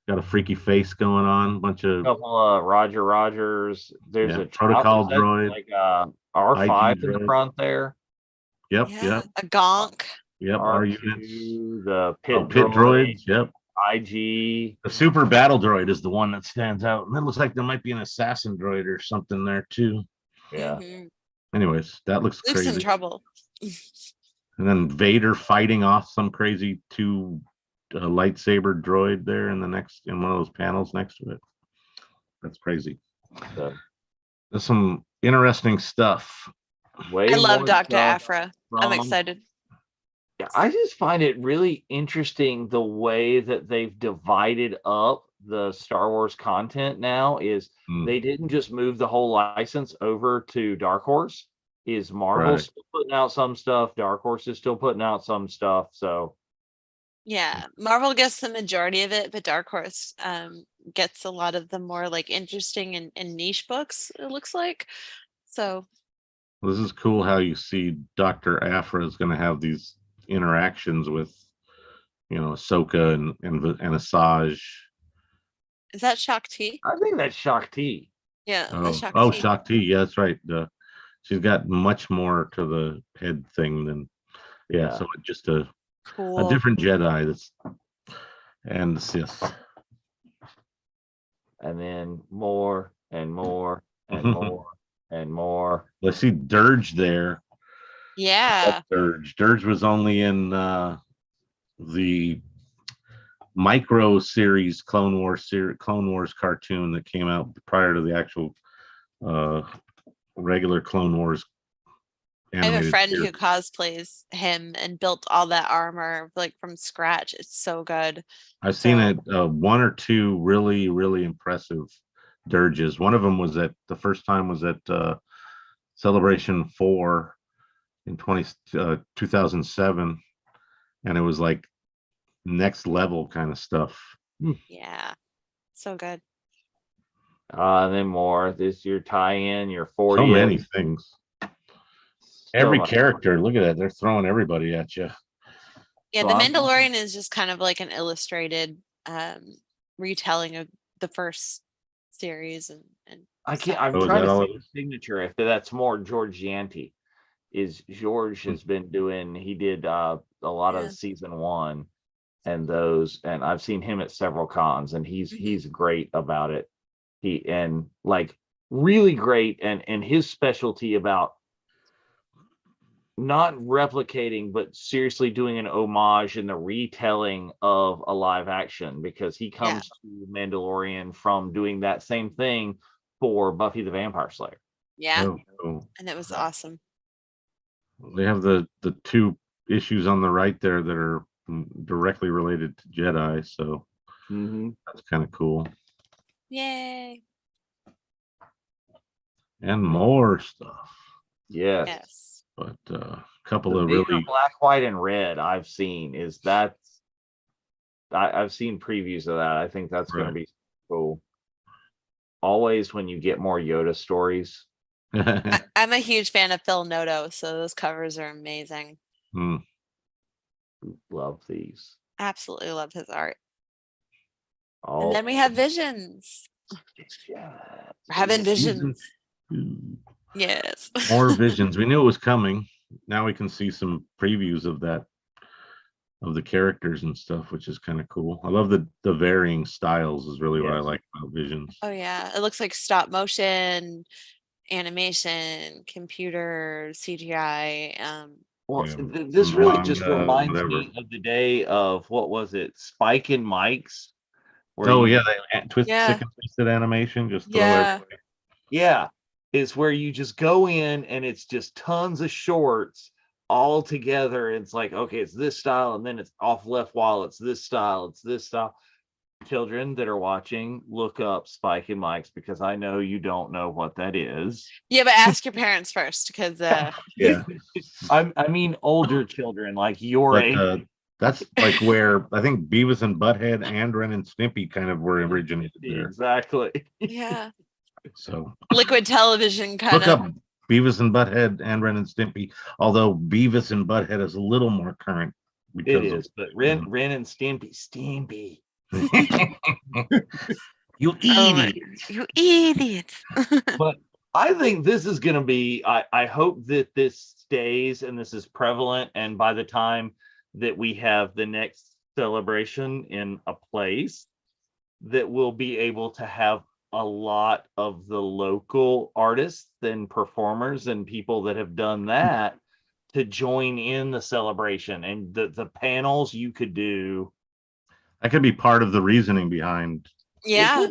got a freaky face going on. Bunch of
couple of Roger Rogers. There's a
protocol droid,
like R5 in the front there.
Yep.
A gonk.
Yep.
R
units.
The pit
droids. Yep.
IG.
The super battle droid is the one that stands out, and it looks like there might be an assassin droid or something there too.
Yeah.
Anyways, that looks
Luke's
crazy.
in trouble.
And then Vader fighting off some crazy 2 lightsaber droid there in one of those panels next to it. That's crazy. There's some interesting stuff.
Way
I love
more
Dr.
stuff
Afra. I'm
from
excited.
Yeah, I just find it really interesting the way that they've divided up the Star Wars content now is
Mm,
they didn't just move the whole license over to Dark Horse. Is Marvel
right.
still putting out some stuff? Dark Horse is still putting out some stuff. So
Yeah, Marvel gets the majority of it, but Dark Horse gets a lot of the more like interesting and niche books, it looks like. So
This is cool how you see Dr. Afra is going to have these interactions with, Ahsoka and Asajj.
is that Shakti?
I think that's Shakti.
Yeah, that's
Oh,
Shakti.
Shakti. Yeah, that's right. She's got much more to the head thing than,
Yeah.
so just a
Cool.
different Jedi and the Sith.
And then more and more and more and more.
I see Dirge there.
Yeah.
Dirge was only in the micro series Clone Wars cartoon that came out prior to the actual regular Clone Wars
I have a
animated
friend
series.
who cosplays him and built all that armor like from scratch. It's so good.
I've seen it one or two really, really impressive dirges. One of them was the first time was at Celebration 4 in 2007. And it was like next level kind of stuff.
Yeah. So good.
And then more. This your tie-in, your 40th.
So many things. Every
much.
character, look at that. They're throwing everybody at you.
Yeah,
So
The
I'm-
Mandalorian is just kind of like an illustrated retelling of the first series and
I can't.
stuff.
I'm
Oh, is
trying
that
to
all
see
it
the
is?
signature. If that's more George Yanti, is George has been doing. He did a lot
Yeah.
of season 1 and those, and I've seen him at several cons, and he's great about it. He and like really great, and his specialty about not replicating but seriously doing an homage in the retelling of a live action, because he comes to Mandalorian from doing that same thing for Buffy the Vampire Slayer.
Yeah.
Oh.
And it was awesome.
They have the two issues on the right there that are directly related to Jedi, so that's kind of cool.
Yay.
And more stuff.
Yes.
But a couple
The
of
Vader
really
black, white, and red I've seen is that I've seen previews of that. I think that's going to be cool. Always when you get more Yoda stories.
I'm a huge fan of Phil Noto, so those covers are amazing.
Love these.
Absolutely love his art.
Oh,
And then we have Visions. We're having Visions. Yes.
More Visions. We knew it was coming. Now we can see some previews of that, of the characters and stuff, which is kind of cool. I love the varying styles is really what I like about Visions.
Oh yeah, it looks like stop motion, animation, computer, CGI.
Well, this really just reminds
whatever.
me of the day of, what was it, Spike and Mike's?
They sick and twisted animation, just throw everybody.
Yeah, is where you just go in and it's just tons of shorts all together. It's like, okay, it's this style, and then it's off left while it's this style, it's this style. Children that are watching, look up Spike and Mike's, because I know you don't know what that is.
Yeah, but ask your parents first, because
yeah.
I mean older children like your age.
That's like where I think Beavis and Butthead and Ren and Stimpy kind of were originated there.
Exactly.
Yeah.
So
Liquid television kind
look
of.
up Beavis and Butthead and Ren and Stimpy, although Beavis and Butthead is a little more current.
It is, but Ren and Stimpy.
You idiot.
You idiot.
But I think this is going to be, I hope that this stays and this is prevalent. And by the time that we have the next celebration in a place, that we'll be able to have a lot of the local artists and performers and people that have done that to join in the celebration, and the panels you could do.
That could be part of the reasoning behind.
Yeah.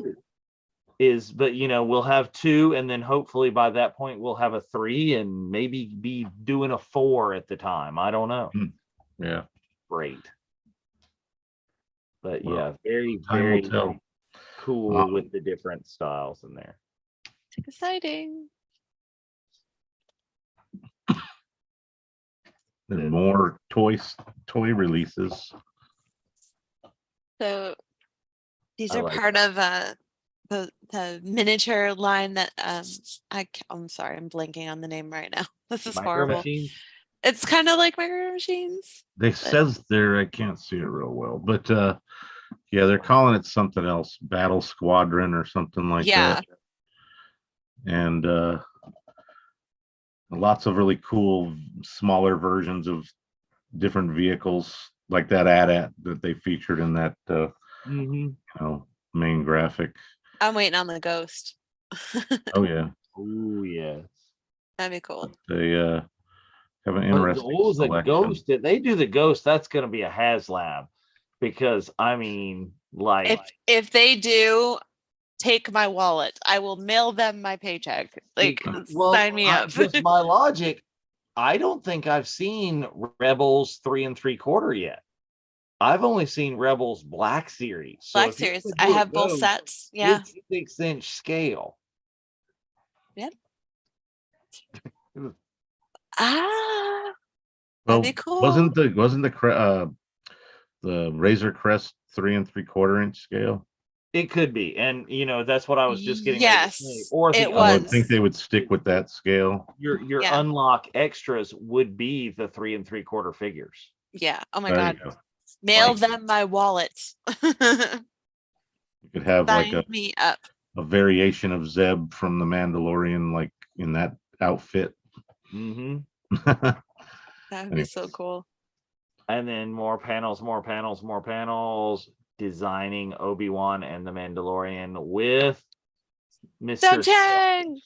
but we'll have 2, and then hopefully by that point we'll have a 3 and maybe be doing a 4 at the time. I don't know.
Yeah.
Great. But
Well,
yeah, very,
time will
very
tell.
cool with the different styles in there.
It's exciting.
And more toy releases.
So these
I
are
like
part of the miniature line that I'm sorry, I'm blanking on the name right now. This is
Micro
horrible.
Machines.
It's kind of like Micro Machines.
They says there, I can't see it real well, but yeah, they're calling it something else, Battle Squadron or something like that. And lots of really cool smaller versions of different vehicles, like that AT-AT that they featured in that main graphic.
I'm waiting on the Ghost.
Oh yeah.
Oh yes.
That'd be cool.
They have an interesting
the Ghost. If they do the Ghost, that's going to be a HasLab, because I mean, like,
if they do, take my wallet. I will mail them my paycheck. Like, sign me up.
Just my logic. I don't think I've seen Rebels 3 3/4 yet. I've only seen Rebels Black Series. So
Black Series. I have both sets. Yeah.
It's 6-inch scale.
Yep.
Well,
that'd be cool.
Wasn't the Razor Crest 3 3/4 inch scale?
It could be, and that's what I was just getting.
Yes,
ready to say. Or
it
I
was.
would think they would stick with that scale.
Your unlock extras would be the 3 3/4 figures.
Yeah. Oh my
There you
God.
go.
Mail them my wallet.
You could have
Sign
like
me up.
a variation of Zeb from the Mandalorian, like in that outfit.
That would be so cool.
And then more panels, designing Obi-Wan and the Mandalorian with Mr.
Doug Chang.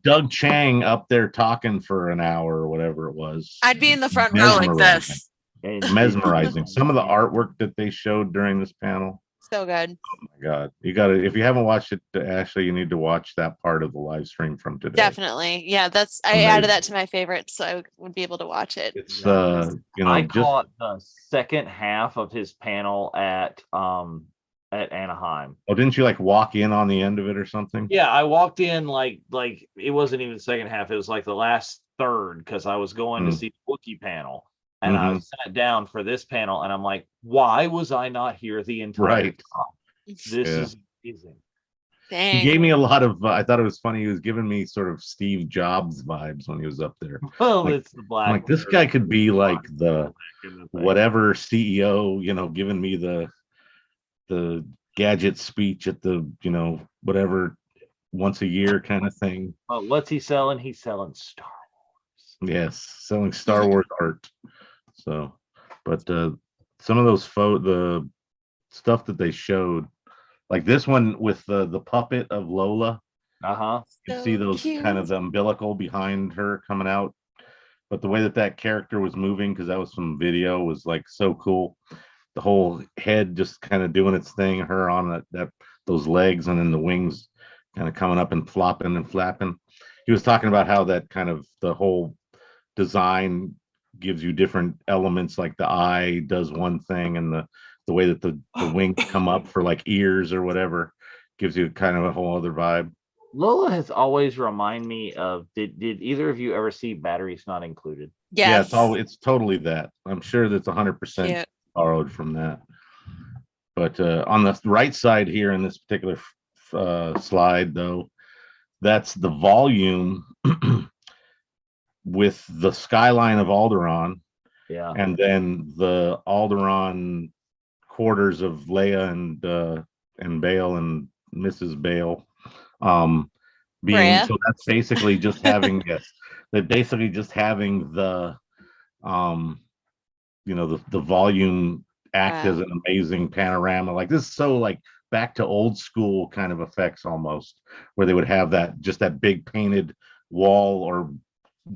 Doug Chang up there talking for an hour or whatever it was.
I'd be in the front row like this.
Mesmerizing. Some of the artwork that they showed during this panel.
So good.
Oh my God. If you haven't watched it, Ashley, you need to watch that part of the live stream from today.
Definitely. Yeah, I added that to my favorites, so I would be able to watch it.
It's
I caught the second half of his panel at Anaheim.
Oh, didn't you like walk in on the end of it or something?
Yeah, I walked in like it wasn't even the second half, it was like the last third, because I was going to see the Wookiee panel. And I sat down for this panel, and I'm like, why was I not here the entire time? This is amazing.
Dang.
He gave me a lot of, I thought it was funny. He was giving me sort of Steve Jobs vibes when he was up there.
Well, like, it's the black.
Like, this guy could be like the whatever CEO, giving me the gadget speech at the, whatever once a year kind of thing.
What's he selling? He's selling Star Wars.
Yes, selling Star Wars art. So, but some of those the stuff that they showed, like this one with the puppet of Lola. You see those kind of the umbilical behind her coming out, but the way that character was moving, because that was some video, was like so cool. The whole head just kind of doing its thing, her on those legs, and then the wings kind of coming up and flopping and flapping. He was talking about how that kind of the whole design gives you different elements, like the eye does one thing, and the way that the wings come up for like ears or whatever gives you kind of a whole other vibe.
Lola has always reminded me of, did either of you ever see Batteries Not Included?
Yes.
Yeah, it's totally that. I'm sure that's 100% borrowed from that. But on the right side here in this particular slide, though, that's the volume with the skyline of Alderaan.
Yeah.
And then the Alderaan quarters of Leia and Bail and Mrs. Bail. So that's basically just having they're basically just having the the volume act as an amazing panorama. Like, this is so like back to old school kind of effects almost, where they would have that big painted wall or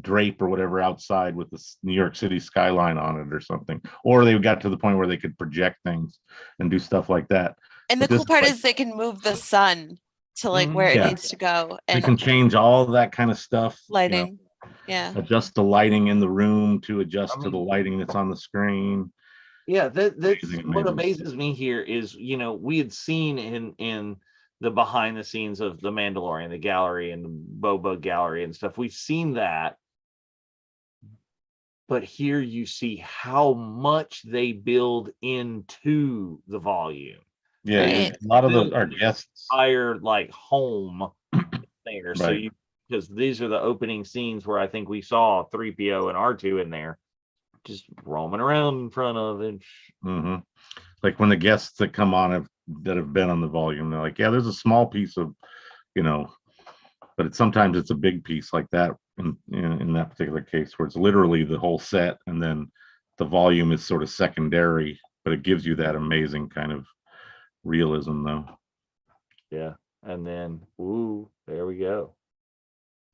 drape or whatever outside with the New York City skyline on it or something, or they got to the point where they could project things and do stuff like that.
And the cool part is they can move the sun to like where it
Yeah.
needs to go,
You
and
can change all that kind of stuff.
lighting. Yeah.
Adjust the lighting in the room to adjust
I
to the
mean-
lighting that's on the screen.
Yeah, that's
Amazing,
what
amazing.
amazes me here is, we had seen in the behind the scenes of the Mandalorian, the gallery and the Boba gallery and stuff. We've seen that. But here you see how much they build into the volume.
Yeah,
Right.
a lot of
Build
our
the
guests.
entire like home there. So
Right.
because these are the opening scenes where I think we saw 3PO and R2 in there just roaming around in front of it.
Mhm. Like when the guests that come on that have been on the volume, they're like, yeah, there's a small piece of, but sometimes it's a big piece like that in that particular case where it's literally the whole set, and then the volume is sort of secondary, but it gives you that amazing kind of realism though.
Yeah. And then, there we go.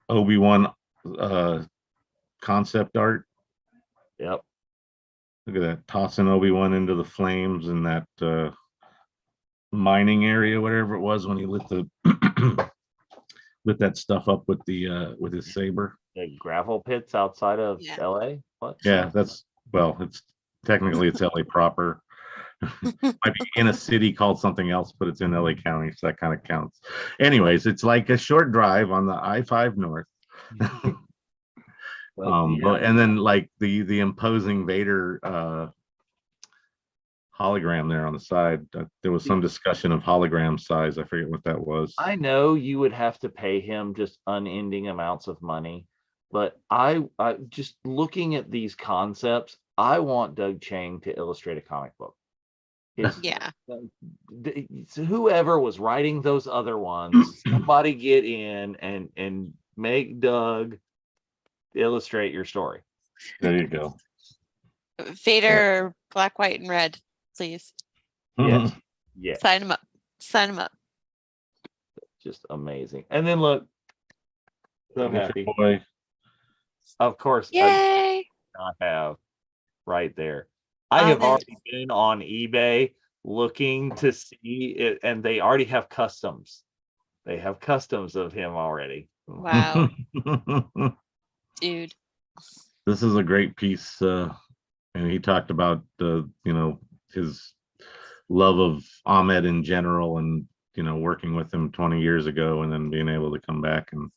Obi-Wan concept art.
Yep.
Look at that, tossing Obi-Wan into the flames in that mining area, whatever it was, when he lit the lit that stuff up with his saber.
The gravel pits outside of
Yeah.
LA. What?
Yeah, it's technically it's LA proper. Might be in a city called something else, but it's in LA County, so that kind of counts. Anyways, it's like a short drive on the I-5 North.
But,
and then like the imposing Vader hologram there on the side. There was some discussion of hologram size. I forget what that was.
I know you would have to pay him just unending amounts of money, but I just looking at these concepts, I want Doug Chang to illustrate a comic book.
Yeah.
Whoever was writing those other ones, somebody get in and make Doug illustrate your story.
There you go.
Vader, black, white, and red, please.
Yes. Yeah.
Sign him up. Sign him up.
Just amazing. And then look, so happy.
Boy.
Of course,
Yay!
I have right there. I have already been on eBay looking to see it, and they already have customs. They have customs of him already.
Wow. Dude.
This is a great piece, and he talked about his love of Ahmed in general, and working with him 20 years ago, and then being able to come back and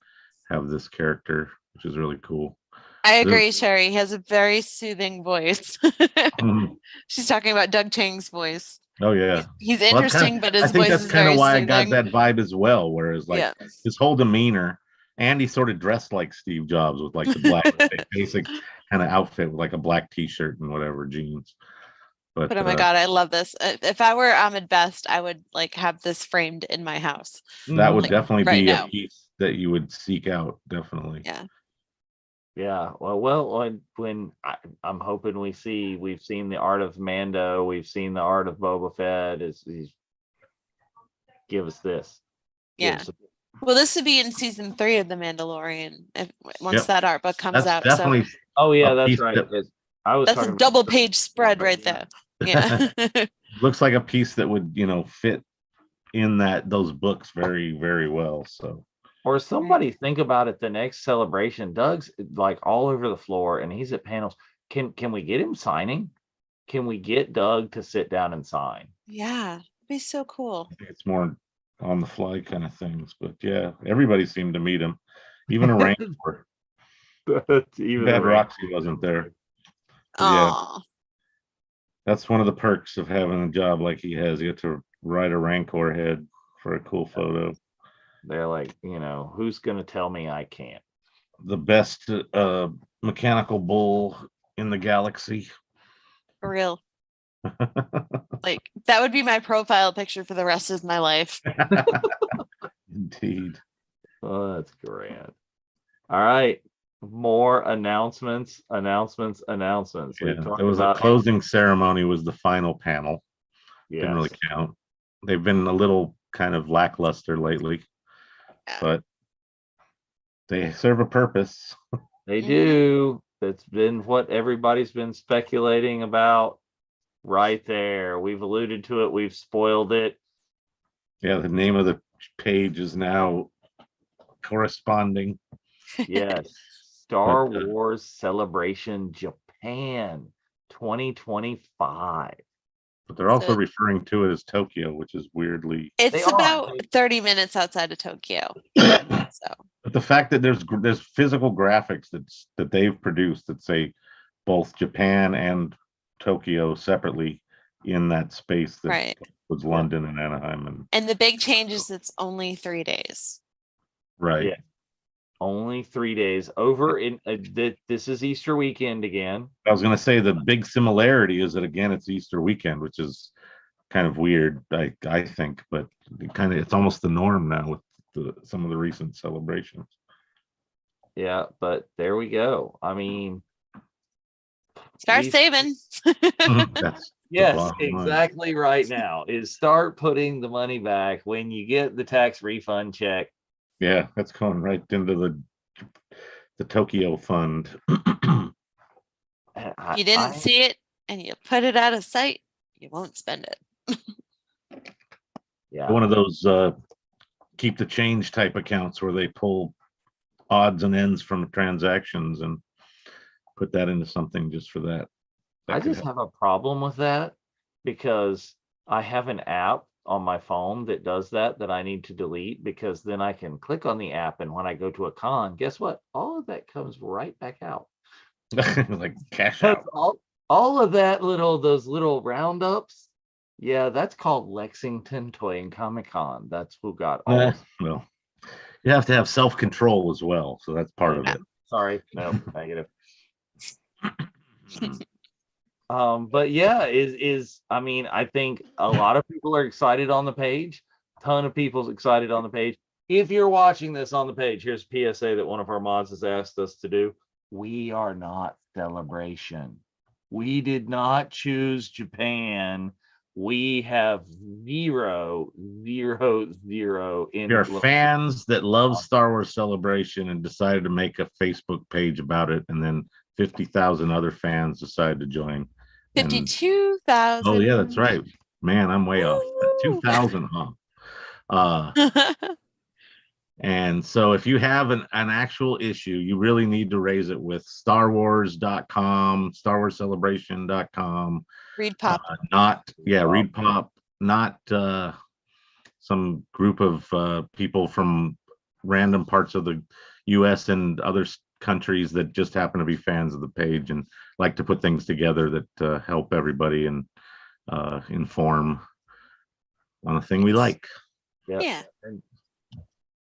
have this character, which is really cool.
I agree, Sherry. He has a very soothing voice. She's talking about Doug Chang's voice.
Oh yeah,
he's interesting, but his voice is very soothing. I think that's kind of why I got
that vibe as well. Whereas his whole demeanor, and he sort of dressed like Steve Jobs with like the black basic kind of outfit with like a black t-shirt and whatever jeans. But
oh my god, I love this. If I were Ahmed Best, I would like have this framed in my house.
That would definitely be a piece that you would seek out. Definitely.
Yeah.
Yeah. Well, when I'm hoping we've seen the art of Mando, we've seen the art of Boba Fett. Give us this.
Yeah. Well, this would be in season 3 of The Mandalorian once that art book comes out.
Definitely.
So. Oh yeah, that's right.
That's a double page spread right there. Yeah.
Looks like a piece that would fit in those books very, very well. So.
Or somebody think about it. The next celebration, Doug's like all over the floor, and he's at panels. Can we get him signing? Can we get Doug to sit down and sign?
Yeah, it'd be so cool.
I think it's more on the fly kind of things, but yeah, everybody seemed to meet him, even a Rancor. Even bad Roxy wasn't there. Yeah, that's one of the perks of having a job like he has. You get to ride a Rancor head for a cool photo.
They're like, who's going to tell me I can't?
The best mechanical bull in the galaxy.
For real. Like, that would be my profile picture for the rest of my life.
Indeed.
Oh, that's grand. All right. More announcements.
Yeah, there was a closing ceremony was the final panel. Yes. Didn't really count. They've been a little kind of lackluster lately. But they serve a purpose.
They do. That's been what everybody's been speculating about right there. We've alluded to it. We've spoiled it.
Yeah, the name of the page is now corresponding.
Yes. Star
But,
Wars Celebration Japan 2025.
But they're also
So-
referring to it as Tokyo, which is weirdly.
They
It's
are.
about 30 minutes outside of Tokyo. So
But the fact that there's physical graphics that they've produced that say both Japan and Tokyo separately in that space that
right.
was London and Anaheim
And the big change is it's only 3 days.
right.
Yeah. Only 3 days over in this is Easter weekend again.
I was gonna say the big similarity is that again it's Easter weekend, which is kind of weird, I think, but it's almost the norm now with some of the recent celebrations.
Yeah, but there we go. I mean,
Start
we-
saving.
That's the
yes,
bottom line.
exactly right now is start putting the money back when you get the tax refund check.
Yeah, that's going right into the Tokyo fund.
You didn't see it and you put it out of sight, you won't spend it.
Yeah.
One of those keep the change type accounts where they pull odds and ends from transactions and put that into something just for that.
I just have a problem with that because I have an app on my phone that does that I need to delete because then I can click on the app and when I go to a con, guess what? All of that comes right back out.
like cash out.
All of that those little roundups. Yeah, that's called Lexington Toy and Comic Con. That's who got all of it.
Well, you have to have self-control as well, so that's part of it.
Sorry, no, negative. But yeah, I mean, I think a lot of people are excited on the page. Ton of people's excited on the page. If you're watching this on the page, here's a PSA that one of our mods has asked us to do. We are not Celebration. We did not choose Japan. We have zero in.
There are fans that love Star Wars Celebration and decided to make a Facebook page about it, and then 50,000 other fans decided to join.
52,000.
Oh yeah, that's right. Man, I'm way off. 2,000 off. And so if you have an actual issue, you really need to raise it with StarWars.com, StarWarsCelebration.com.
Read Pop.
Read Pop, not some group of people from random parts of the US and other countries that just happen to be fans of the page and like to put things together that help everybody and inform on a thing we like.
Yep.
Yeah.
And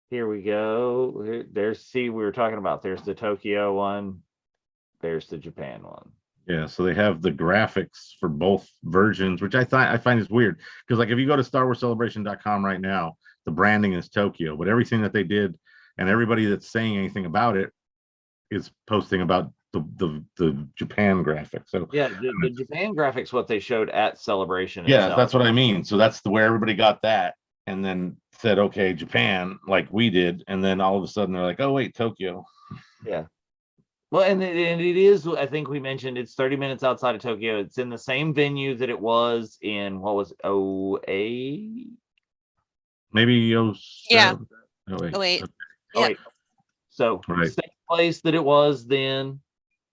here we go. We were talking about there's the Tokyo one, there's the Japan one.
Yeah, so they have the graphics for both versions, which I find is weird because like if you go to StarWarsCelebration.com right now, the branding is Tokyo, but everything that they did and everybody that's saying anything about it is posting about the Japan graphics. So
yeah, the Japan graphics, what they showed at Celebration.
Yeah,
itself.
that's what I mean. So that's where everybody got that and then said, okay, Japan, like we did, and then all of a sudden they're like, oh wait, Tokyo.
Yeah. Well, and it is, I think we mentioned it's 30 minutes outside of Tokyo. It's in the same venue that it was in, what was it, 08?
Maybe
Yeah.
08.
08.
Okay.
Yep.
So
Right.
same place that it was then.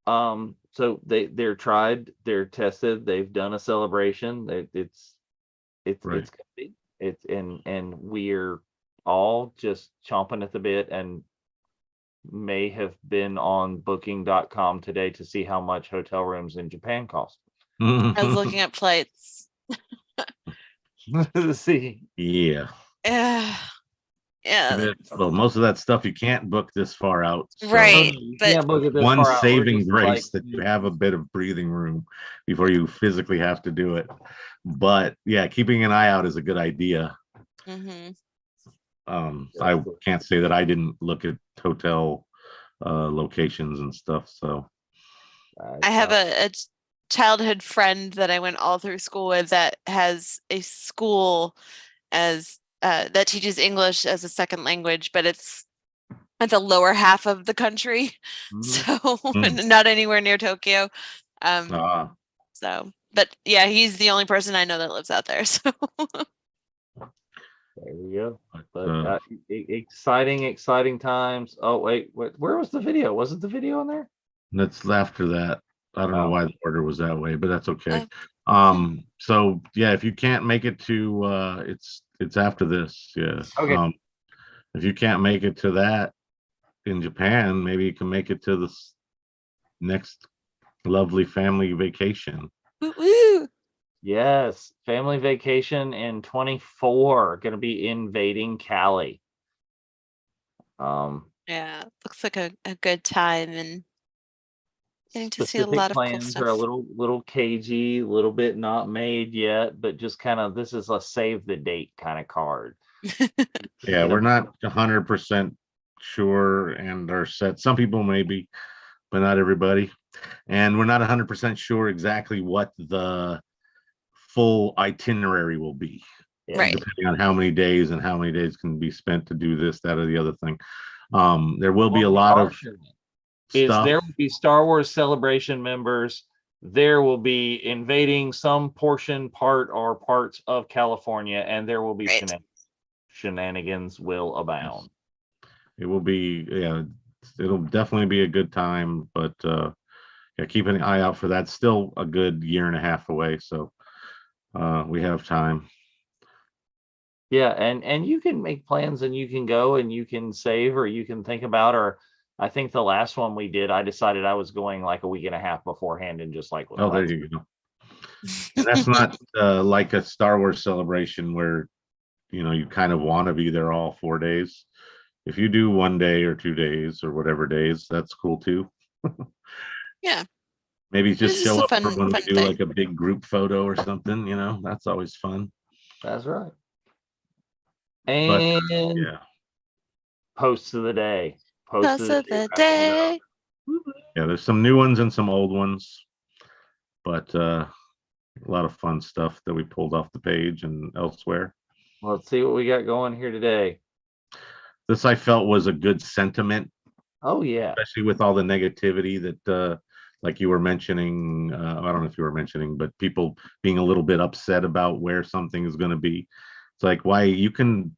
So they're tried, they're tested, they've done a celebration. It's
Right.
gonna be and we're all just chomping at the bit and may have been on booking.com today to see how much hotel rooms in Japan cost.
I was looking at flights.
See.
Yeah.
Yeah.
Well, most of that stuff you can't book this far out. so
Right.
You
But
can't book it this
One
far out. We're
saving
just
grace
like,
that you have a bit of breathing room before you physically have to do it. But yeah, keeping an eye out is a good idea.
mhm.
I can't say that I didn't look at hotel locations and stuff. So
I have a childhood friend that I went all through school with that has a school as that teaches English as a second language, but it's at the lower half of the country, so not anywhere near Tokyo. So, but yeah, he's the only person I know that lives out there. So
There we go.
But,
But exciting times. Oh wait, where was the video? Wasn't the video in there?
that's after that. I don't know
Oh.
why the order was that way, but that's okay.
Oh.
So yeah, if you can't make it to it's after this, yeah.
Okay.
If you can't make it to that in Japan, maybe you can make it to this next lovely family vacation.
Woo.
Yes, family vacation in 24. Gonna be invading Cali.
Yeah, looks like a good time and getting to see a
Specific
lot of cool
plans are a
stuff.
little cagey, a little bit not made yet, but just kind of this is a save the date kind of card.
Yeah, we're not 100% sure and are set. Some people maybe, but not everybody. And we're not 100% sure exactly what the full itinerary will be,
Right.
depending on how many days and how many days can be spent to do this, that, or the other thing. There will be a lot of stuff.
There will be Star Wars Celebration members. There will be invading some part or parts of California, and there will be shenanigans will abound.
It will be, yeah, it'll definitely be a good time, but yeah, keep an eye out for that. Still a good year and a half away, so we have time.
Yeah, and you can make plans and you can go and you can save or you can think about, or I think the last one we did, I decided I was going like a week and a half beforehand and just like,
Oh, there you go. And that's not like a Star Wars Celebration where you kind of want to be there all 4 days. If you do 1 day or 2 days or whatever days, that's cool too.
Yeah.
Maybe just show up for when we do
thing.
like a big group photo or something, that's always fun.
That's right.
But
And
yeah,
posts of the day.
Posts of the day.
Yeah, there's some new ones and some old ones, but a lot of fun stuff that we pulled off the page and elsewhere.
Let's see what we got going here today.
This I felt was a good sentiment.
Oh yeah,
especially with all the negativity that like you were mentioning, I don't know if you were mentioning, but people being a little bit upset about where something is going to be. It's like, why you can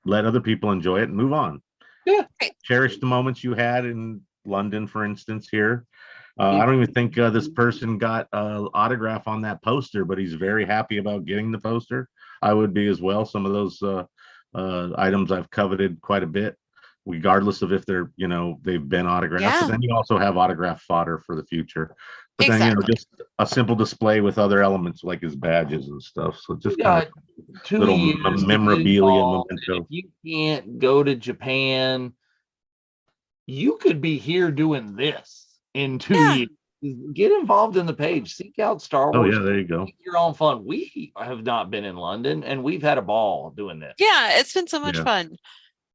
let other people enjoy it and move on.
Yeah.
Cherish the moments you had in London, for instance, here. I don't even think this person got an autograph on that poster, but he's very happy about getting the poster. I would be as well. Some of those items I've coveted quite a bit, regardless of if they're, they've been autographed.
Yeah.
But then you also have autograph fodder for the future. But
Exactly.
then, just a simple display with other elements like his badges and stuff. So just kind of
2
little
years
memorabilia,
involved,
memento.
if you can't go to Japan, you could be here doing this in 2 years. Get involved in the page. Seek out Star Wars.
Oh yeah, there you go.
Your own fun. We have not been in London, and we've had a ball doing this.
Yeah, it's been so much fun.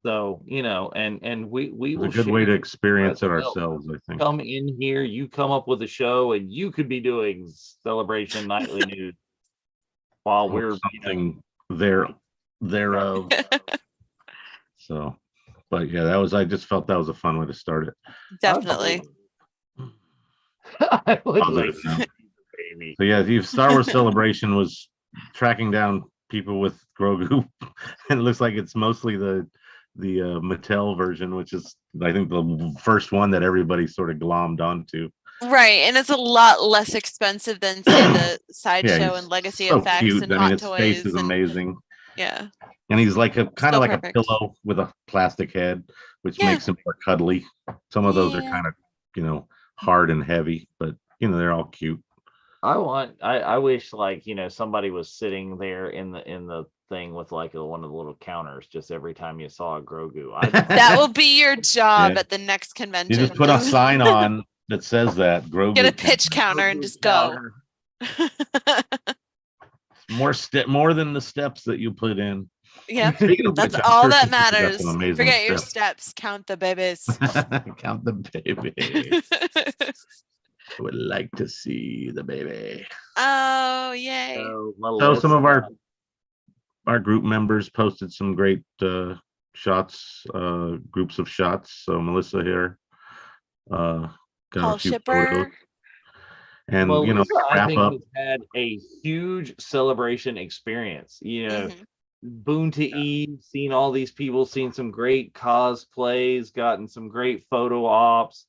So and we will.
It's a good way to experience it ourselves. I think.
Come in here. You come up with a show, and you could be doing Celebration Nightly News while we're
something thereof. So, but yeah, I just felt that was a fun way to start it.
Definitely.
I would like
baby. So yeah, the Star Wars Celebration was tracking down people with Grogu, and it looks like it's mostly the Mattel version, which is I think the first one that everybody sort of glommed onto.
Right, and it's a lot less expensive than say the Sideshow and Legacy Effects
cute.
and
I
Hot
mean,
Toys.
His face is amazing.
Yeah.
And he's like a kind of like a pillow with a plastic head, which makes him more cuddly. Some of those are kind of, hard and heavy, but they're all cute.
I wish like somebody was sitting there in the thing with like one of the little counters just every time you saw a Grogu.
That will be your job at the next convention.
You just put a sign on that says that Grogu.
Get a pitch counter and just go.
More than the steps that you put in.
Yeah, that's all that matters. Forget your steps. Count the babies.
Count the babies. I would like to see the baby.
Oh, yay.
So some of our group members posted some great shots, groups of shots. So Melissa here got
Paul Shipper.
And
Melissa, I think has had a huge celebration experience. Boon to Eve, seen all these people, seen some great cosplays, gotten some great photo ops,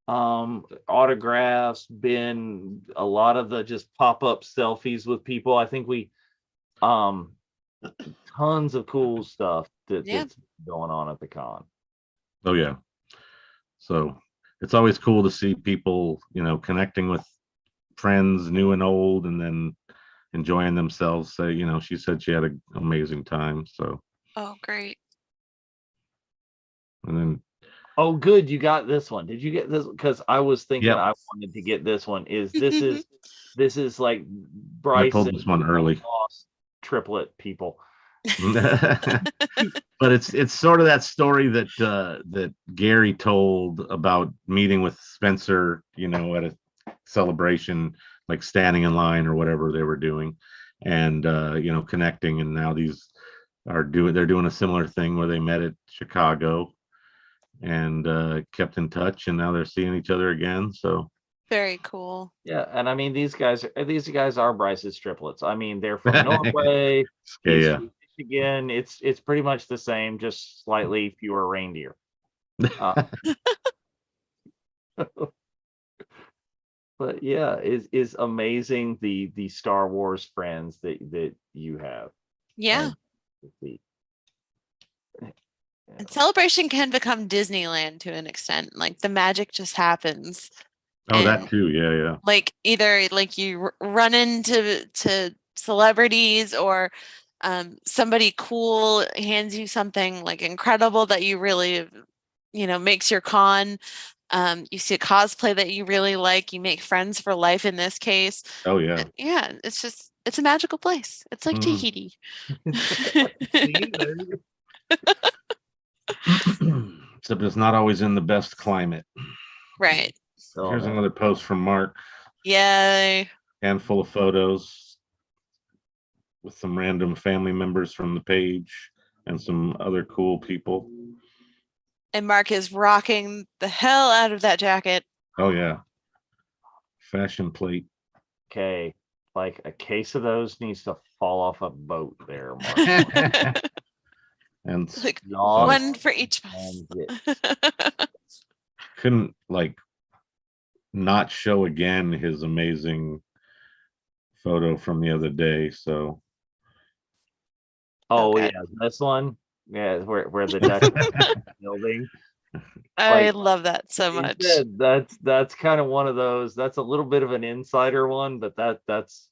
autographs, been a lot of the just pop-up selfies with people. I think we tons of cool stuff that's going on at the con.
Oh yeah. So it's always cool to see people, connecting with friends, new and old, and then enjoying themselves. So, she said she had an amazing time. So.
Oh, great.
And then.
Oh, good. You got this one. Did you get this? Because I was thinking I wanted to get this one. This is like Bryce.
I pulled this one early.
Triplet people.
But it's sort of that story that Gary told about meeting with Spencer, at a celebration, like standing in line or whatever they were doing, and connecting. And now they're doing a similar thing where they met at Chicago and kept in touch, and now they're seeing each other again. So
very cool.
Yeah, and I mean these guys are Bryce's triplets. I mean they're from Norway.
Yeah.
Michigan. It's pretty much the same, just slightly fewer reindeer. But yeah, is amazing the Star Wars friends that you have.
Yeah. And Celebration can become Disneyland to an extent. Like the magic just happens.
Oh, that too. Yeah.
Like either like you run into celebrities, or somebody cool hands you something like incredible that you really, makes your con. You see a cosplay that you really like. You make friends for life in this case.
Oh yeah.
Yeah, it's a magical place. It's like Tahiti.
Except it's not always in the best climate.
Right.
Here's another post from Mark.
Yay.
Handful of photos with some random family members from the page and some other cool people.
And Mark is rocking the hell out of that jacket.
Oh yeah. Fashion plate.
Okay. Like a case of those needs to fall off a boat there, Mark.
And
like one for each of us.
Couldn't not show again his amazing photo from the other day. So
yeah, this one. Yeah, where the Dutch building.
I love that so much.
That's kind of one of those. That's a little bit of an insider one, but that's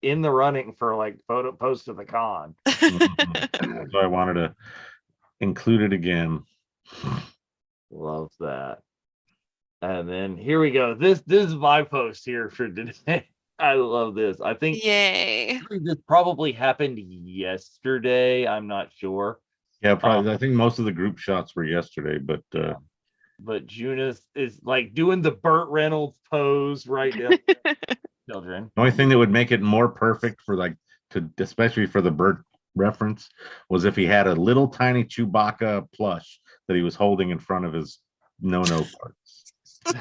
in the running for like photo post of the con.
So I wanted to include it again.
Love that. And then here we go. This is my post here for today. I love this. I think
yay.
This probably happened yesterday. I'm not sure.
Yeah, probably. I think most of the group shots were yesterday, but
Junus is like doing the Burt Reynolds pose right now. Children.
The only thing that would make it more perfect for especially for the Burt reference, was if he had a little tiny Chewbacca plush that he was holding in front of his no parts. He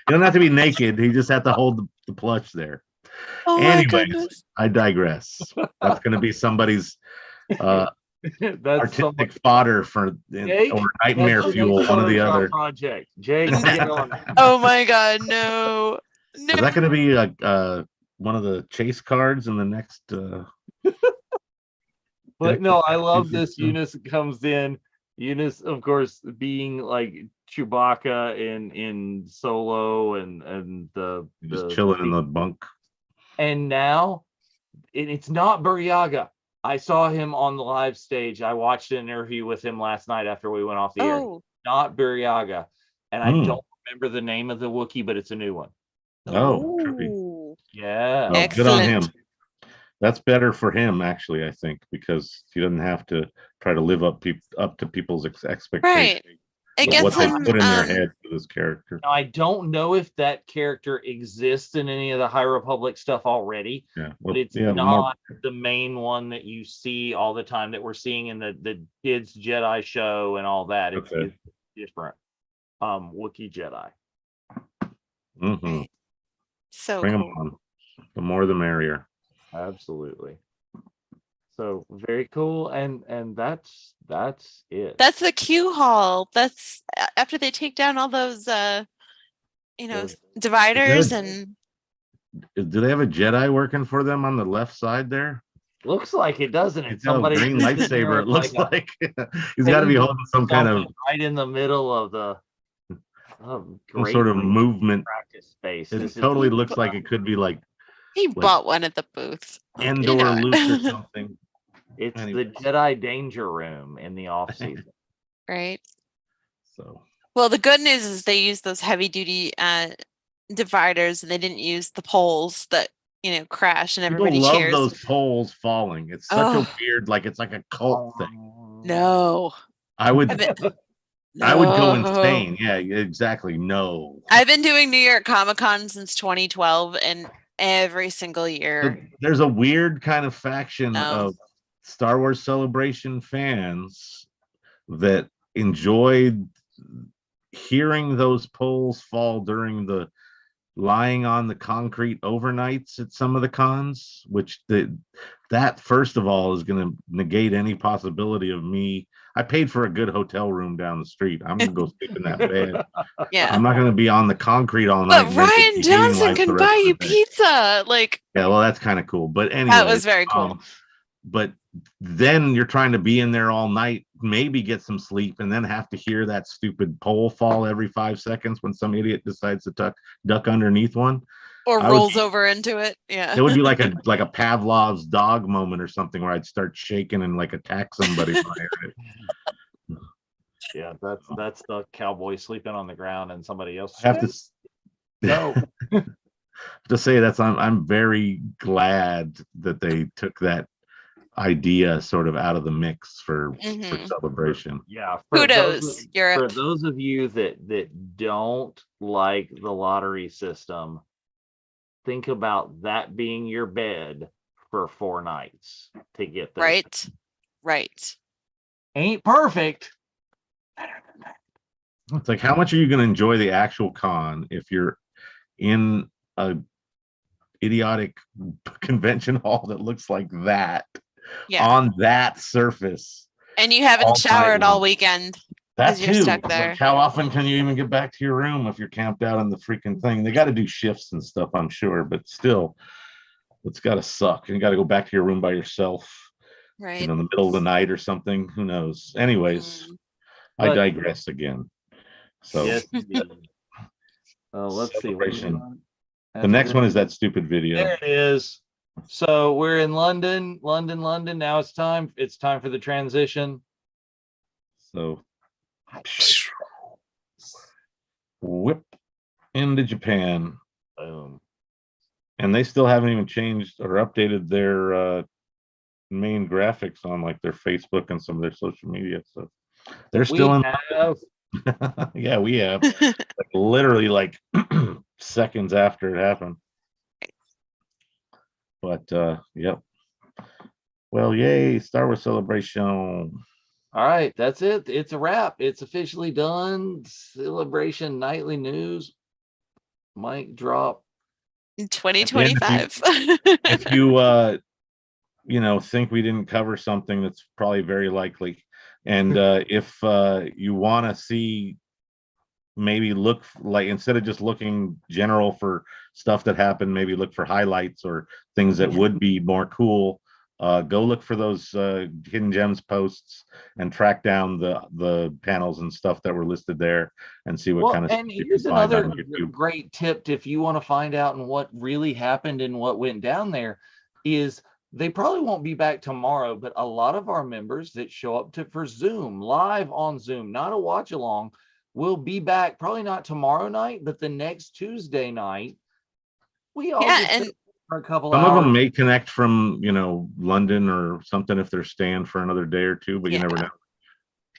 doesn't have to be naked. He just had to hold the plush there.
Oh, anyways,
I digress. That's going to be somebody's artistic fodder for
Jake,
or nightmare fuel, one or the other.
Project. Jake,
oh my God, no.
Is that going to be one of the chase cards in the next?
But no, I love this. Eunice comes in. Eunice, of course, being like Chewbacca in Solo and
just chilling in the bunk.
And now it's not Buryaga. I saw him on the live stage. I watched an interview with him last night after we went off the air. Not Buryaga. And I don't remember the name of the Wookiee, but it's a new one.
Oh, trippy.
Yeah.
Oh, good on him. That's better for him, actually, I think, because he doesn't have to try to live up to people's expectations.
Right. It gets
what
him,
they put in their head for this character.
Now, I don't know if that character exists in any of the High Republic stuff already, but it's not the main one that you see all the time that we're seeing in the kids Jedi show and all that. It's different. Wookiee Jedi.
Mm-hmm.
So
bring
cool.
them on. The more, the merrier.
Absolutely. So very cool, and that's it.
That's the Q hall. That's after they take down all those
Those-
dividers
Good.
and
Do they have a Jedi working for them on the left side there?
Looks like it, doesn't it?
It's a green
just sitting there
lightsaber. It looks
like
like he's got to be holding some kind of
right in the middle of the
some
great
sort of movement.
practice space.
It
This is
totally looks like it could be like
he bought one at the booth.
Endor Luke or something.
it's
Anyways.
the Jedi danger room in the off season.
Right.
So
Well, the good news is they used those heavy duty dividers and they didn't use the poles that crash and everybody
people love
cheers.
those poles falling. It's such a weird, like it's like a cult thing.
No.
I would
No.
I would go insane. Yeah, exactly. No.
I've been doing New York Comic Con since 2012 and every single year.
There's a weird kind of faction
No.
of Star Wars Celebration fans that enjoyed hearing those poles fall during the lying on the concrete overnights at some of the cons, which that first of all is going to negate any possibility of me. I paid for a good hotel room down the street. I'm going to go sleep in that bed.
Yeah.
I'm not going to be on the concrete all night.
But Ryan Johnson can buy you pizza. Like,
yeah, well, that's kind of cool. But anyway,
that was very cool.
But then you're trying to be in there all night, maybe get some sleep, and then have to hear that stupid pole fall every 5 seconds when some idiot decides to duck underneath one.
Or rolls over into it. Yeah.
It would be like a Pavlov's dog moment or something where I'd start shaking and like attack somebody.
Yeah, that's the cowboy sleeping on the ground and somebody else.
I have to
no.
To say I'm very glad that they took that idea sort of out of the mix for Celebration.
Yeah,
kudos.
For those of you that don't like the lottery system, think about that being your bed for 4 nights to get there.
Right.
Ain't perfect. Better than that.
It's like, how much are you going to enjoy the actual con if you're in a idiotic convention hall that looks like that on that surface,
and you haven't showered all weekend?
That's
you're stuck there.
Like, how often can you even get back to your room if you're camped out on the freaking thing? They got to do shifts and stuff, I'm sure, but still, it's got to suck. And you got to go back to your room by yourself,
right?
In the middle of the night or something. Who knows? Anyways, I digress again. So
yes, let's see.
The next one is that stupid video.
There it is. So we're in London. Now it's time for the transition.
So whip into Japan.
Boom.
And they still haven't even changed or updated their main graphics on like their Facebook and some of their social media. So they're still yeah, we have like, literally like seconds after it happened. But yep. Well, yay, Star Wars Celebration.
All right, that's it. It's a wrap. It's officially done. Celebration Nightly News. Mic drop.
2025.
If you think we didn't cover something, that's probably very likely. And if you want to see, maybe look like, instead of just looking general for stuff that happened, maybe look for highlights or things that would be more cool. Go look for those Hidden Gems posts and track down the panels and stuff that were listed there and see what kind of stuff you
here's
can find
another
on YouTube.
great tip if you want to find out and what really happened and what went down there is they probably won't be back tomorrow, but a lot of our members that show up for Zoom, live on Zoom, not a watch along, will be back probably not tomorrow night, but the next Tuesday night. We all just for a couple
Some
hours.
of them may connect from London or something if they're staying for another day or two, but you never know.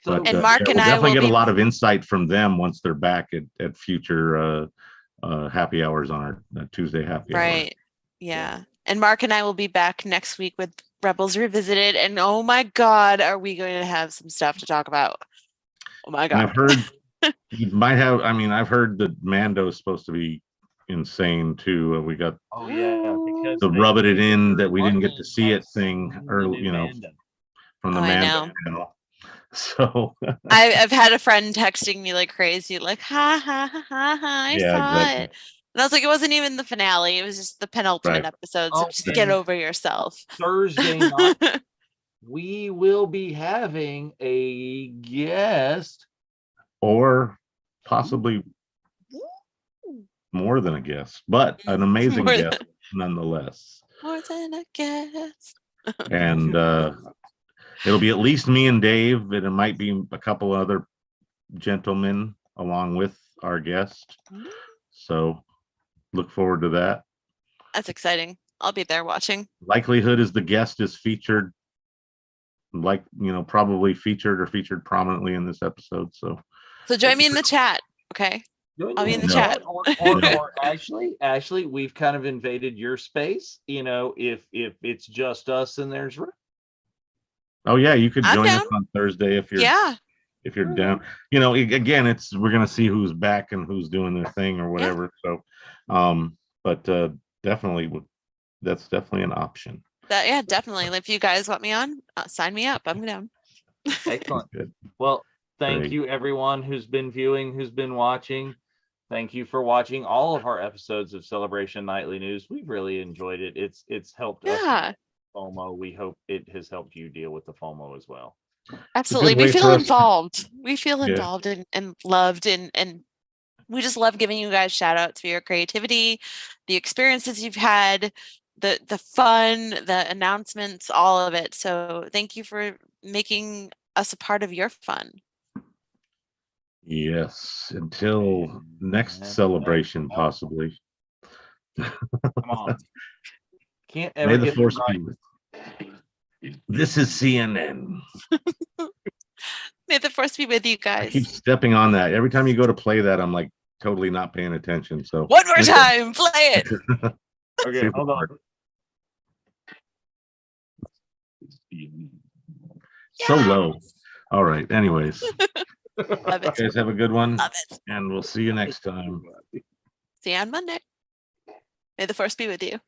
But
and Mark and
we'll
I
definitely
will
get a lot of insight from them once they're back at future happy hours on our Tuesday happy hour.
Right. Yeah. And Mark and I will be back next week with Rebels Revisited. And oh my God, are we going to have some stuff to talk about? Oh my God.
And I've heard you might have, I've heard that Mando is supposed to be, insane too. We got
Oh yeah, because
the
they
rub it
did
in
their
that we didn't get to
Martin
see it
has
thing,
seen
or
the new
you know,
Manda.
from the
Oh, I
Manda
know.
panel. So
I've had a friend texting me like crazy, like, ha ha ha ha ha, I
yeah,
saw
exactly.
it. And I was like, it wasn't even the finale, it was just the penultimate
Right.
episode. So
Oh,
just get over yourself.
Thursday night, we will be having a guest.
Or possibly more than a guest, but an amazing
More
guest nonetheless.
More than a guess.
And it'll be at least me and Dave, and it might be a couple other gentlemen along with our guest. So look forward to that.
That's exciting. I'll be there watching.
Likelihood is the guest is featured, probably featured or featured prominently in this episode. So
join me in the chat, okay? I'll be in the chat.
Or actually, we've kind of invaded your space. If it's just us and there's room.
Oh yeah, you could
I'm
join us
down.
on Thursday if you're down. Again, we're gonna see who's back and who's doing their thing or whatever. So, but definitely, that's definitely an option.
Definitely. If you guys want me on, sign me up. I'm down.
Excellent.
Good.
Well, thank
Great.
you everyone who's been viewing, who's been watching. Thank you for watching all of our episodes of Celebration Nightly News. We've really enjoyed it. It's helped us with FOMO. We hope it has helped you deal with the FOMO as well.
Absolutely. We feel involved. We feel involved and loved, and we just love giving you guys shout outs for your creativity, the experiences you've had, the fun, the announcements, all of it. So thank you for making us a part of your fun.
Yes, until next celebration, possibly.
Come on. Can't ever
May the
get
force
right.
be with you. This is CNN.
May the force be with you guys.
I keep stepping on that. Every time you go to play that, I'm like totally not paying attention. So
one more time, play it.
Okay, hold on.
So low. All right. Anyways.
Love it.
Guys, have a good one.
Love it.
And we'll see you next time.
See you on Monday. May the force be with you.